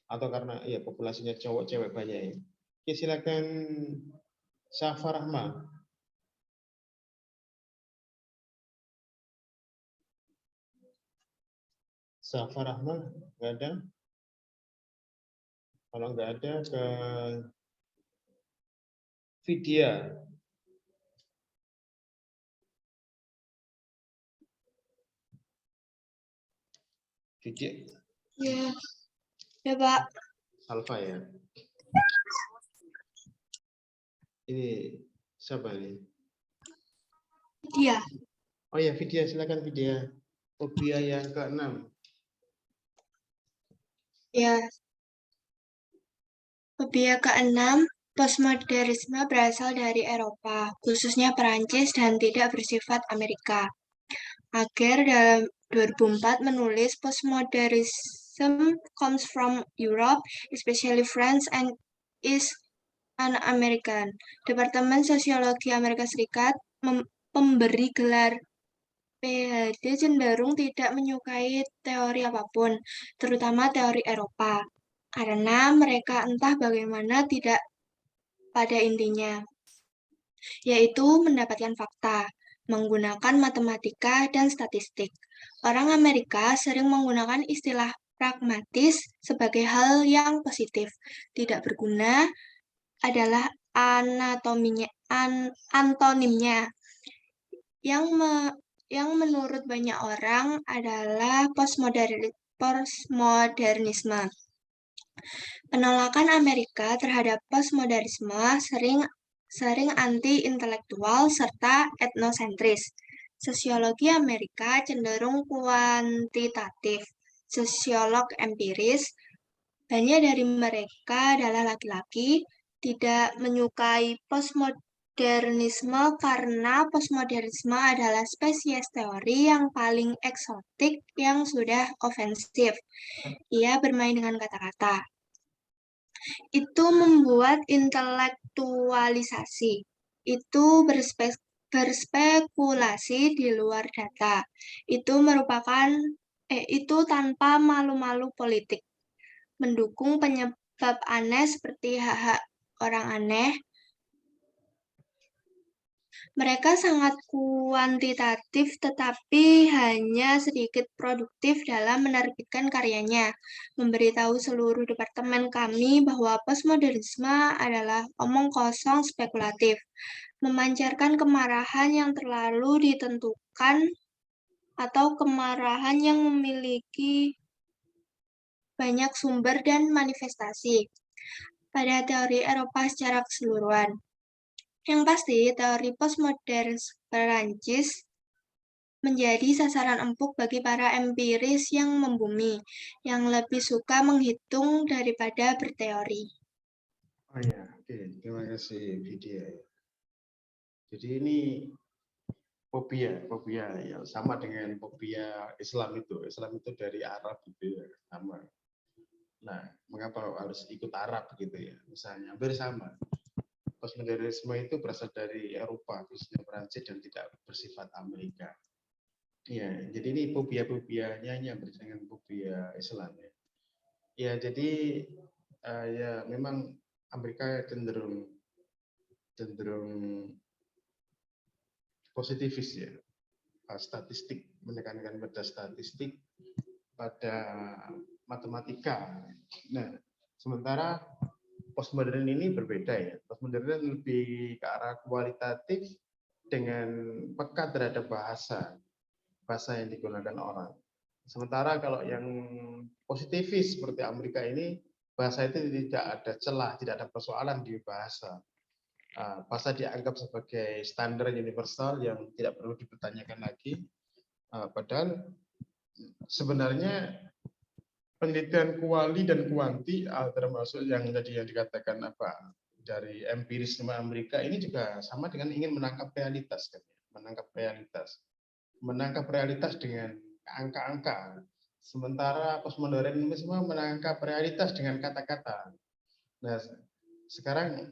Atau karena ya populasinya cowok cewek banyak ya. Oke, silakan Syafa Rahma. Syafa Rahma nggak ada? Kalau nggak ada ke Vidya. Vidya. Ya, Pak. Alfa ya. Ini siapa ini? Iya. Oh ya, Vidya, silakan Vidya. Fobia yang ke-6. Ya. Fobia ke-6, postmodernisme berasal dari Eropa, khususnya Perancis dan tidak bersifat Amerika. Ager dalam 2004 menulis postmodernism comes from Europe, especially France and is an American. Departemen Sosiologi Amerika Serikat pemberi gelar PhD cenderung tidak menyukai teori apapun, terutama teori Eropa, karena mereka entah bagaimana tidak pada intinya, yaitu mendapatkan fakta, menggunakan matematika dan statistik. Orang Amerika sering menggunakan istilah pragmatis sebagai hal yang positif. Tidak berguna adalah antonimnya, yang menurut banyak orang adalah postmodernisme. Penolakan Amerika terhadap postmodernisme sering anti-intelektual serta etnosentris. Sosiologi Amerika cenderung kuantitatif. Sosiolog empiris, banyak dari mereka adalah laki-laki, tidak menyukai postmodernisme karena postmodernisme adalah spesies teori yang paling eksotik yang sudah ofensif. Ia bermain dengan kata-kata. Itu membuat intelektualisasi. Itu berspekulasi di luar data. Itu tanpa malu-malu politik. Mendukung penyebab aneh seperti hak-hak orang aneh. Mereka sangat kuantitatif tetapi hanya sedikit produktif dalam menerbitkan karyanya. Memberitahu seluruh departemen kami bahwa postmodernisme adalah omong kosong spekulatif, memancarkan kemarahan yang terlalu ditentukan atau kemarahan yang memiliki banyak sumber dan manifestasi pada teori Eropa secara keseluruhan. Yang pasti, teori postmodern Perancis menjadi sasaran empuk bagi para empiris yang membumi, yang lebih suka menghitung daripada berteori. Oh ya, oke. Terima kasih Vidya. Jadi ini fobia ya sama dengan fobia Islam itu. Islam itu dari Arab gitu ya, sama. Nah, mengapa harus ikut Arab gitu ya? Misalnya, hampir sama. Postmodernisme itu berasal dari Eropa, khususnya Perancis dan tidak bersifat Amerika. Ya, jadi ini fobia-fobianya yang bersama dengan fobia Islam ya. Ya, jadi ya memang Amerika cenderung positivis ya. Statistik, menekankan pada statistik, pada matematika. Nah, sementara postmodern ini berbeda ya. Postmodern lebih ke arah kualitatif dengan peka terhadap bahasa yang digunakan orang. Sementara kalau yang positivis seperti Amerika ini, bahasa itu tidak ada celah, tidak ada persoalan di bahasa. Bahasa dianggap sebagai standar universal yang tidak perlu dipertanyakan lagi. Padahal sebenarnya penelitian kuali dan kuanti termasuk yang tadi yang dikatakan dari empirisme Amerika ini juga sama dengan ingin menangkap realitas kan, menangkap realitas dengan angka-angka, sementara postmodernisme menangkap realitas dengan kata-kata. Nah, sekarang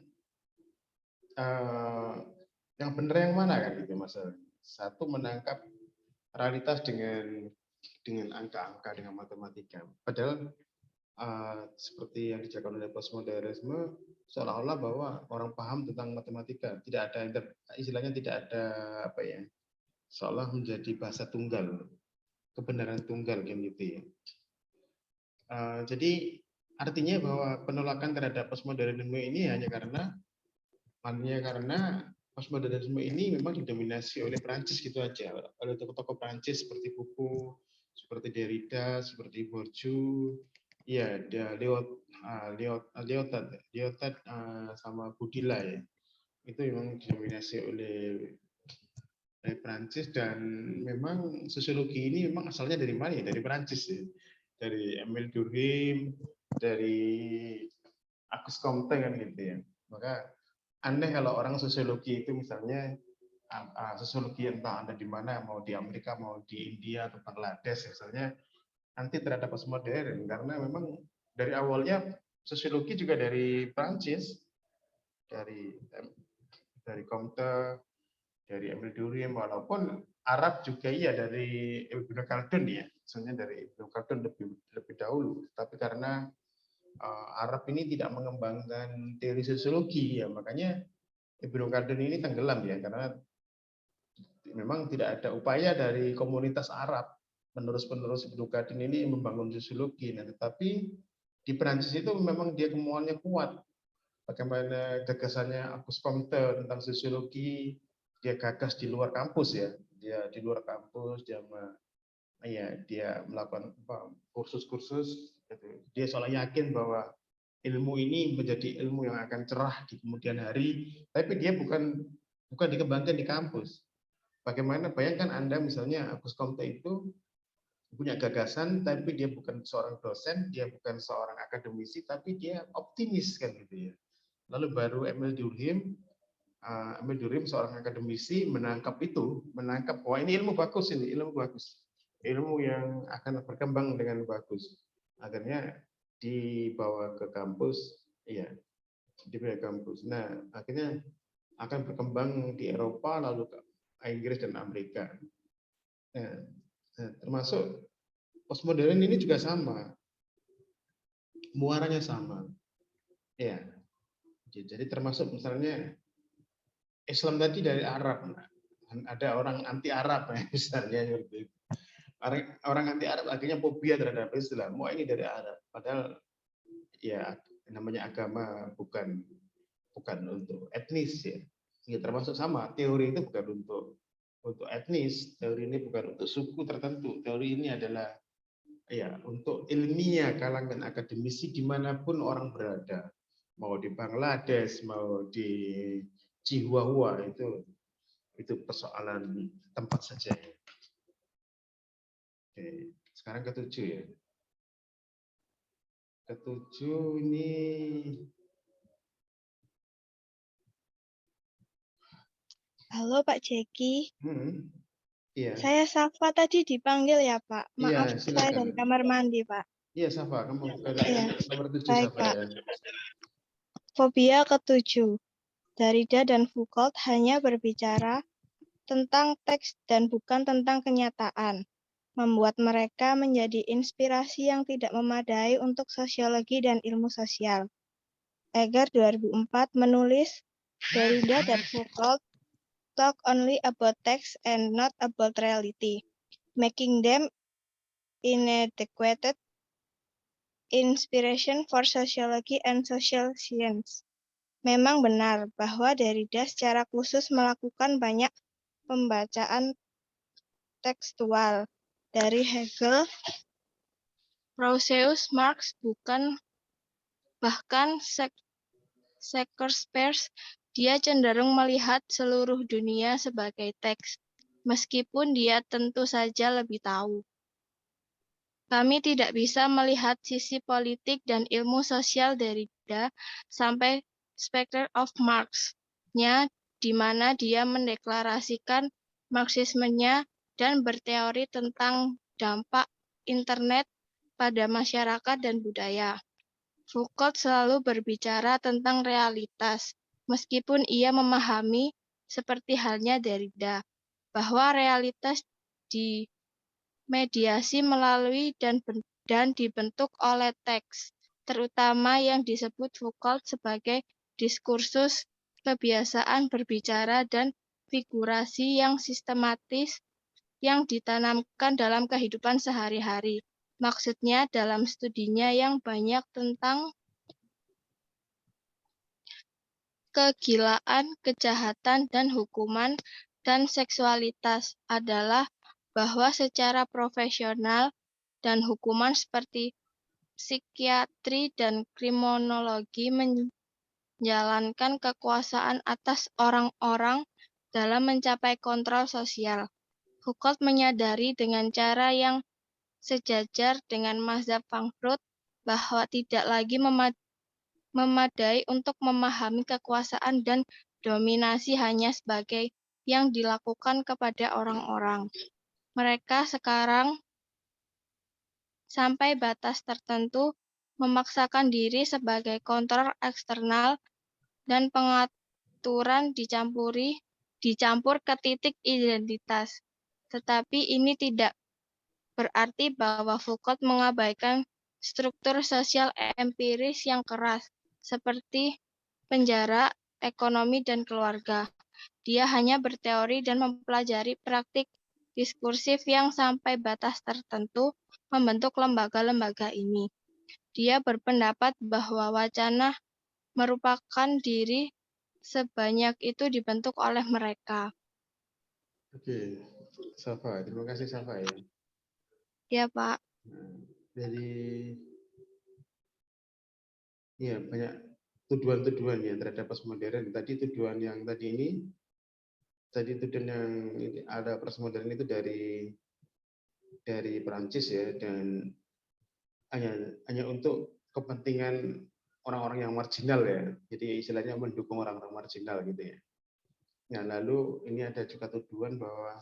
yang benar yang mana kan gitu Mas? Satu menangkap realitas dengan angka-angka, dengan matematika. Padahal seperti yang dijalankan oleh postmodernisme seolah-olah bahwa orang paham tentang matematika, tidak ada istilahnya tidak ada seolah menjadi bahasa tunggal, kebenaran tunggal gitu ya. Jadi artinya bahwa penolakan terhadap postmodernisme ini hanya karena postmodernisme ini memang didominasi oleh Prancis gitu aja, oleh tokoh-tokoh Prancis seperti Foucault, seperti Derrida, seperti Bourdieu, ya, Lyotard sama Bourdieu ya. Itu memang didominasi oleh Prancis, dan memang sosiologi ini memang asalnya dari mana ya? Dari Prancis ya. Dari Émile Durkheim, dari Auguste Comte kan gitu ya. Maka aneh kalau orang sosiologi itu misalnya sosiologi entah Anda di mana, mau di Amerika, mau di India atau Bangladesh misalnya, anti terhadap postmodern, karena memang dari awalnya sosiologi juga dari Prancis, dari Comte, dari Émile Durkheim, walaupun Arab juga iya dari Ibn Khaldun ya, sebenarnya dari Ibn Khaldun lebih dahulu, tapi karena Arab ini tidak mengembangkan teori sosiologi ya, makanya Ibn Khaldun ini tenggelam ya, karena memang tidak ada upaya dari komunitas Arab penerus-penerus Ibn Khaldun ini membangun sosiologi. Nah, tetapi di Perancis itu memang dia kemauannya kuat. Bagaimana gagasannya Auguste Comte tentang sosiologi, dia gagas di luar kampus ya. Dia di luar kampus, dia melakukan kursus-kursus. Dia seolah yakin bahwa ilmu ini menjadi ilmu yang akan cerah di kemudian hari, tapi dia bukan dikembangkan di kampus. Bagaimana, bayangkan Anda misalnya Auguste Comte itu punya gagasan, tapi dia bukan seorang dosen, dia bukan seorang akademisi, tapi dia optimis kan gitu ya. Lalu baru Émile Durkheim seorang akademisi menangkap bahwa ini ilmu bagus, ilmu yang akan berkembang dengan bagus. Akhirnya dibawa ke kampus, Nah, akhirnya akan berkembang di Eropa, lalu ke Inggris dan Amerika. Nah, termasuk postmodern ini juga sama, muaranya sama. Ya, jadi termasuk misalnya Islam tadi dari Arab. Ada orang anti Arab ya, misalnya. Orang anti Arab akhirnya fobia terhadap Islam. Wah, ini dari Arab. Padahal ya namanya agama bukan untuk etnis ya. Ya termasuk sama, teori itu bukan untuk etnis, teori ini bukan untuk suku tertentu. Teori ini adalah ya untuk ilmiah kalangan akademisi dimanapun orang berada. Mau di Bangladesh, mau di Chihuahua, itu persoalan tempat saja. Oke, sekarang ketujuh ya. Ketujuh ini Halo Pak Jeki, iya. saya Safa tadi dipanggil ya Pak. Maaf, Iya, saya dari silakan. kamar mandi Pak. Iya, Safa, kamu Iya, nomor 7 baik Safa Pak. ya. Fobia ke-7. Derrida dan Foucault hanya berbicara tentang teks dan bukan tentang kenyataan, membuat mereka menjadi inspirasi yang tidak memadai untuk sosiologi dan ilmu sosial. Eger 2004 menulis, Derrida dan Foucault talk only about text and not about reality, making them inadequate inspiration for sociology and social science. Memang benar bahwa Derrida secara khusus melakukan banyak pembacaan tekstual dari Hegel, Rousseau, Marx, bahkan Shakespeare. Dia cenderung melihat seluruh dunia sebagai teks, meskipun dia tentu saja lebih tahu. Kami tidak bisa melihat sisi politik dan ilmu sosial Derrida sampai Spectre of Marx-nya, di mana dia mendeklarasikan Marxismenya dan berteori tentang dampak internet pada masyarakat dan budaya. Foucault selalu berbicara tentang realitas, meskipun ia memahami, seperti halnya Derrida, bahwa realitas dimediasi melalui dan dibentuk oleh teks, terutama yang disebut Foucault sebagai diskursus, kebiasaan berbicara, dan figurasi yang sistematis yang ditanamkan dalam kehidupan sehari-hari. Maksudnya dalam studinya yang banyak tentang kegilaan, kejahatan, dan hukuman, dan seksualitas adalah bahwa secara profesional dan hukuman seperti psikiatri dan kriminologi menjalankan kekuasaan atas orang-orang dalam mencapai kontrol sosial. Foucault menyadari dengan cara yang sejajar dengan mazhab Frankfurt bahwa tidak lagi memadai untuk memahami kekuasaan dan dominasi hanya sebagai yang dilakukan kepada orang-orang. Mereka sekarang sampai batas tertentu memaksakan diri sebagai kontrol eksternal dan pengaturan dicampur ke titik identitas. Tetapi ini tidak berarti bahwa Foucault mengabaikan struktur sosial empiris yang keras, seperti penjara, ekonomi, dan keluarga. Dia hanya berteori dan mempelajari praktik diskursif yang sampai batas tertentu membentuk lembaga-lembaga ini. Dia berpendapat bahwa wacana merupakan diri sebanyak itu dibentuk oleh mereka. Oke, Safa, terima kasih Safa ya. Ya, Pak. Jadi ya banyak tuduhan-tuduhan ya terhadap postmodern. Tadi tuduhan yang tadi ini, tuduhan yang ada postmodern itu dari Perancis ya, dan hanya untuk kepentingan orang-orang yang marginal ya. Jadi istilahnya mendukung orang-orang marginal gitu ya. Nah, lalu ini ada juga tuduhan bahwa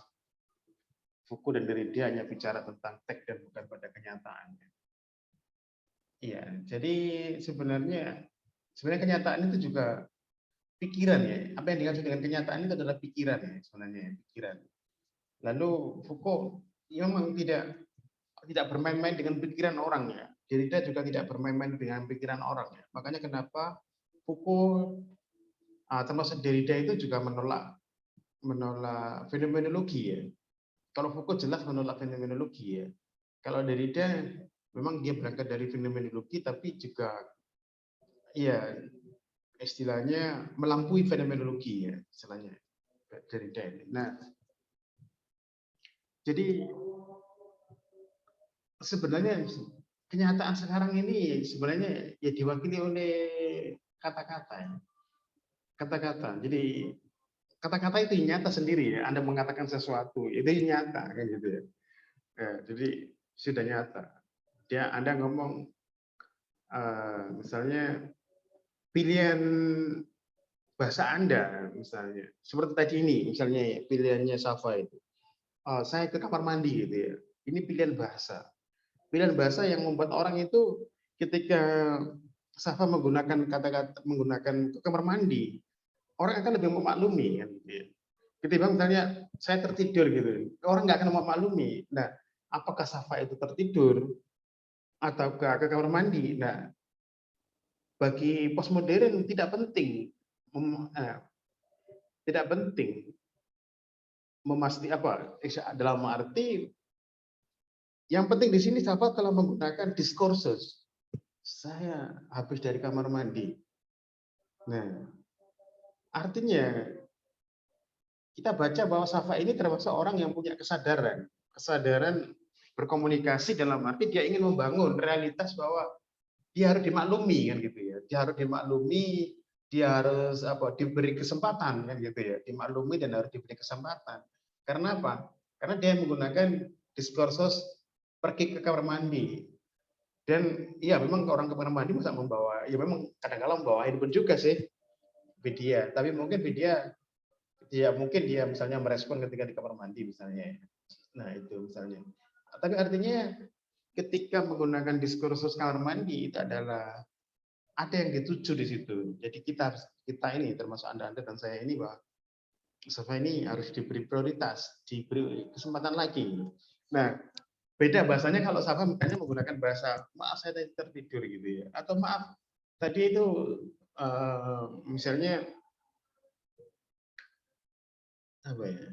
Foucault dan Derrida hanya bicara tentang teks dan bukan pada kenyataan. Iya, jadi sebenarnya kenyataan itu juga pikiran ya. Apa yang dimaksud dengan kenyataan itu adalah pikiran ya, sebenarnya pikiran. Lalu Foucault memang tidak bermain-main dengan pikiran orang ya. Derrida juga tidak bermain-main dengan pikiran orang ya. Makanya kenapa Foucault termasuk Derrida itu juga menolak fenomenologi ya. Kalau Foucault jelas menolak fenomenologi ya. Kalau Derrida memang dia berangkat dari fenomenologi, tapi juga ya istilahnya melampaui fenomenologi ya, istilahnya Derrida ini. Nah, jadi sebenarnya kenyataan sekarang ini sebenarnya ya diwakili oleh kata-kata. Kata-kata. Jadi kata-kata itu nyata sendiri ya. Anda mengatakan sesuatu itu nyata kan gitu ya. Jadi sudah nyata. Anda ngomong misalnya pilihan bahasa Anda misalnya seperti tadi ini misalnya pilihannya Safa itu. Saya ke kamar mandi gitu ya. Ini pilihan bahasa. Pilihan bahasa yang membuat orang itu ketika Safa menggunakan kata-kata menggunakan ke kamar mandi, orang akan lebih memaklumi kan gitu ya. Ketimbang misalnya saya tertidur gitu, orang nggak akan memaklumi. Nah, apakah Safa itu tertidur atau ke kamar mandi? Nah, bagi postmodern tidak penting dalam arti yang penting di sini Safa telah menggunakan diskursus. Saya habis dari kamar mandi. Nah, artinya kita baca bahwa Safa ini termasuk orang yang punya kesadaran berkomunikasi dalam arti dia ingin membangun realitas bahwa dia harus dimaklumi kan gitu ya. Dia harus dimaklumi, dia harus diberi kesempatan kan gitu ya. Dimaklumi dan harus diberi kesempatan. Karena apa? Karena dia menggunakan diskursus pergi ke kamar mandi. Dan iya memang orang ke kamar mandi masa membawa, ya memang kadang-kadang membawa handphone juga sih Vidya, tapi mungkin Vidya mungkin dia misalnya merespon ketika di kamar mandi misalnya. Nah, itu misalnya. Tapi artinya ketika menggunakan diskursus kamar mandi itu adalah ada yang dituju di situ. Jadi kita ini termasuk Anda dan saya ini bahwa Safa ini harus diberi prioritas, diberi kesempatan lagi. Nah, beda bahasanya kalau Safa misalnya menggunakan bahasa maaf saya tadi tertidur gitu ya, atau maaf tadi itu misalnya apa ya,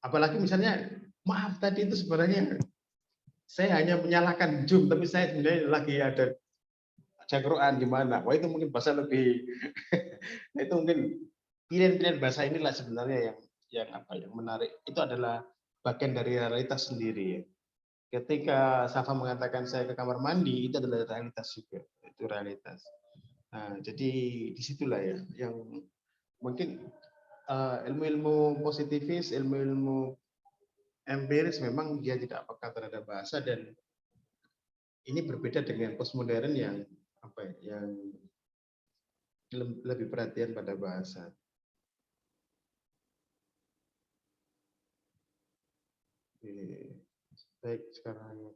apalagi misalnya maaf tadi itu sebenarnya saya hanya menyalakan Zoom tapi saya sebenarnya lagi ada Quran di mana. Wah itu mungkin bahasa lebih nah, itu mungkin pilihan-pilihan bahasa inilah sebenarnya yang menarik. Itu adalah bagian dari realitas sendiri ya. Ketika Safa mengatakan saya ke kamar mandi, itu adalah realitas juga. Itu realitas. Nah, jadi disitulah ya yang mungkin ilmu-ilmu positivis, ilmu-ilmu empiris memang dia tidak peka terhadap bahasa dan ini berbeda dengan postmodern yang lebih perhatian pada bahasa. Baik, sekarang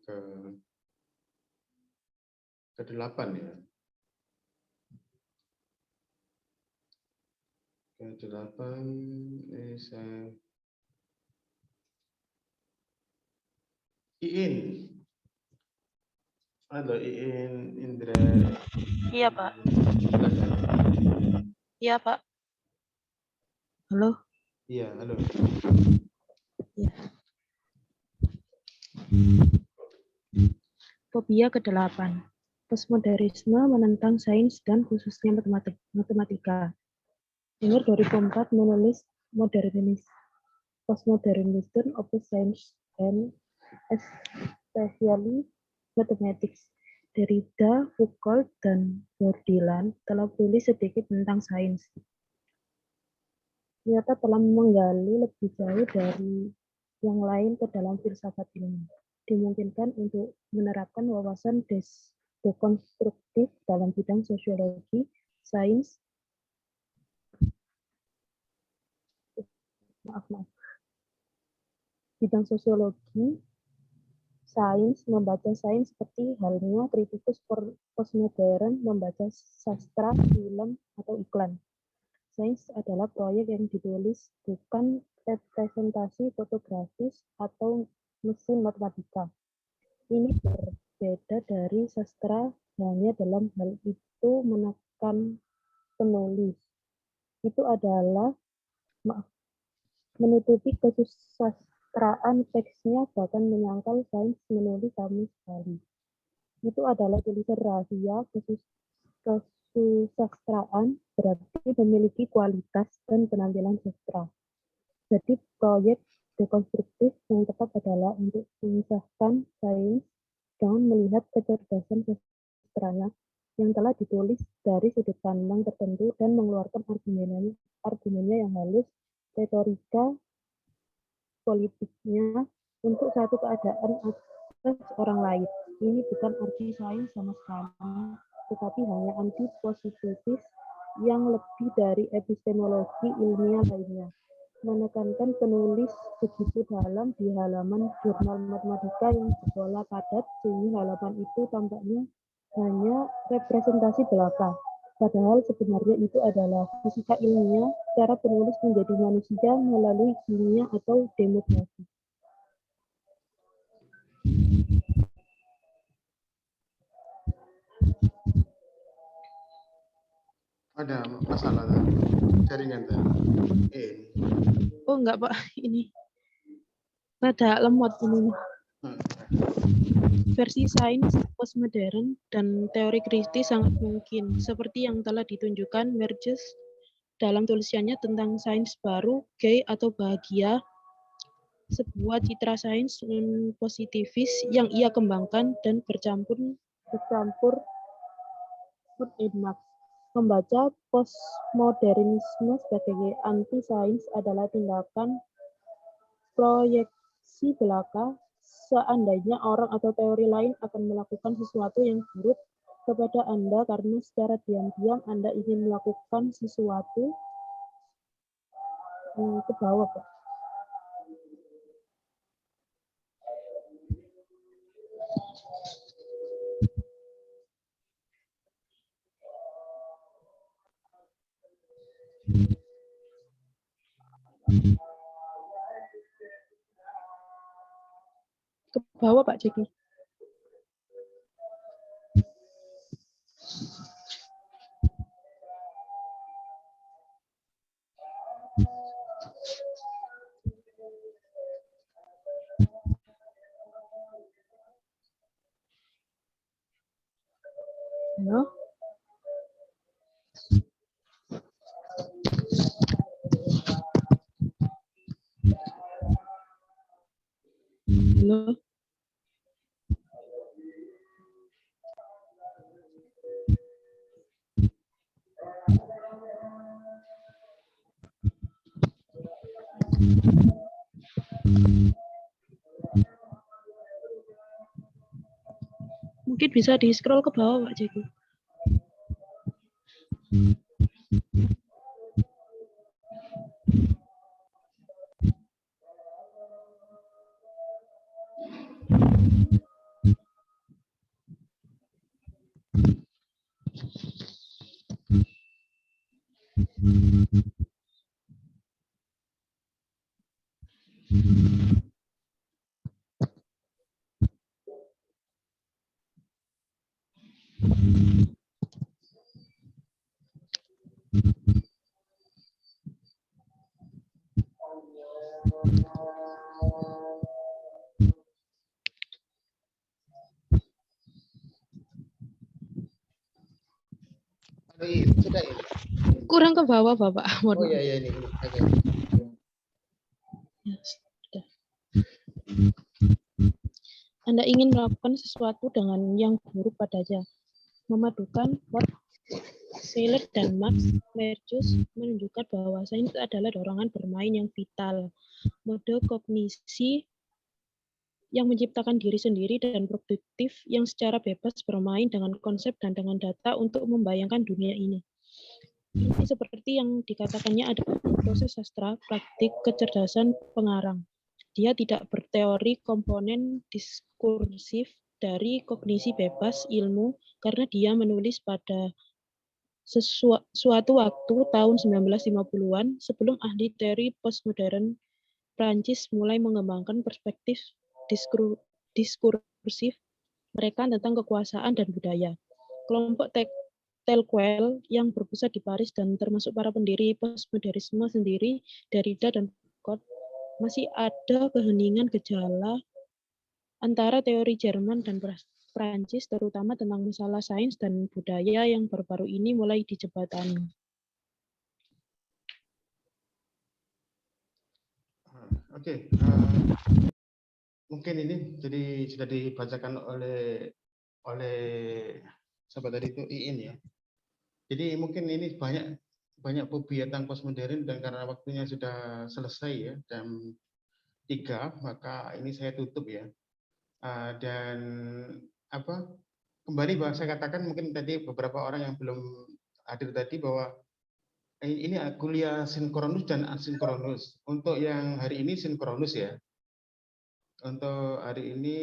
ke-8 ya. Ke-8 saya Iin. Halo Iin, Indra. Iya, Pak. Iya, Pak. Halo. Iya, halo. Ya. Fobia ke-8. Postmodernisme menentang sains dan khususnya matematika. Enger 2004 menulis Postmodernism of Science and Especially Mathematics. Derrida, Foucault, dan Bourdieu telah tulis sedikit tentang sains. Ternyata telah menggali lebih jauh dari yang lain ke dalam filsafat ilmu. Dimungkinkan untuk menerapkan wawasan dekonstruktif dalam bidang sosiologi, sains, bidang sosiologi, sains, membaca sains seperti halnya kritikus postmodern membaca sastra, film, atau iklan. Sains adalah proyek yang ditulis, bukan representasi fotografis atau mesin matematika. Ini berbeda dari sastra, hanya dalam hal itu menekan penulis. Itu adalah menutupi kesusastraan teksnya, bahkan menyangkal sains menulis sama sekali. Itu adalah tulisan rahasia. Kesusastraan berarti memiliki kualitas dan penampilan sastra. Jadi proyek dekonstruktif yang tepat adalah untuk memisahkan sains dengan melihat kecerdasan sastranya yang telah ditulis dari sudut pandang tertentu dan mengeluarkan argumennya yang halus, retorika politiknya untuk satu keadaan atas orang lain. Ini bukan arti sains sama sekali, tetapi hanya anti-positivis yang lebih dari epistemologi ilmiah lainnya. Menekankan penulis begitu dalam di halaman jurnal matematika yang berpola padat, sehingga halaman itu tampaknya hanya representasi belaka. Padahal sebenarnya itu adalah fisika ilmiah, cara penulis menjadi manusia melalui kimia atau demokrasi. Ada masalah jaringan Oh enggak Pak, ini rada lemot ini. Versi sains postmodern dan teori kritis sangat mungkin, seperti yang telah ditunjukkan Merges dalam tulisannya tentang sains baru, gay atau bahagia, sebuah citra sains non-positivis yang ia kembangkan dan bercampur Marx. Membaca postmodernisme sebagai anti-sains adalah tindakan proyeksi belaka. Seandainya orang atau teori lain akan melakukan sesuatu yang buruk kepada Anda karena secara diam-diam Anda ingin melakukan sesuatu ke bawah, Pak. Ke bawah Pak Jeki. Halo? Halo? Mungkin bisa di-scroll ke bawah, Pak Jeki. Kurang ke bawah, Bapak. Oh iya ini. Oke. Ya, sudah. Anda ingin melakukan sesuatu dengan yang buruk padanya. Memadukan Seller dan Marx, Merges menunjukkan bahwa sains adalah dorongan bermain yang vital, mode kognisi yang menciptakan diri sendiri dan produktif yang secara bebas bermain dengan konsep dan dengan data untuk membayangkan dunia ini. Ini seperti yang dikatakannya adalah proses sastra praktik kecerdasan pengarang. Dia tidak berteori komponen diskursif dari kognisi bebas ilmu karena dia menulis pada suatu waktu tahun 1950-an sebelum ahli teori postmodern Prancis mulai mengembangkan perspektif diskursif mereka tentang kekuasaan dan budaya. Kelompok Telquel yang berpusat di Paris dan termasuk para pendiri postmodernisme sendiri, Derrida dan Foucault, masih ada keheningan gejala antara teori Jerman dan Prancis, terutama tentang masalah sains dan budaya yang baru-baru ini mulai dijembatani. Oke, mungkin ini jadi sudah dibacakan oleh siapa tadi itu Iin ya. Jadi mungkin ini banyak fobia tentang postmodern, dan karena waktunya sudah selesai ya jam 3, maka ini saya tutup ya. Dan kembali bahwa saya katakan mungkin tadi beberapa orang yang belum hadir tadi bahwa ini kuliah sinkronus dan asinkronus. Untuk yang hari ini sinkronus ya. Untuk hari ini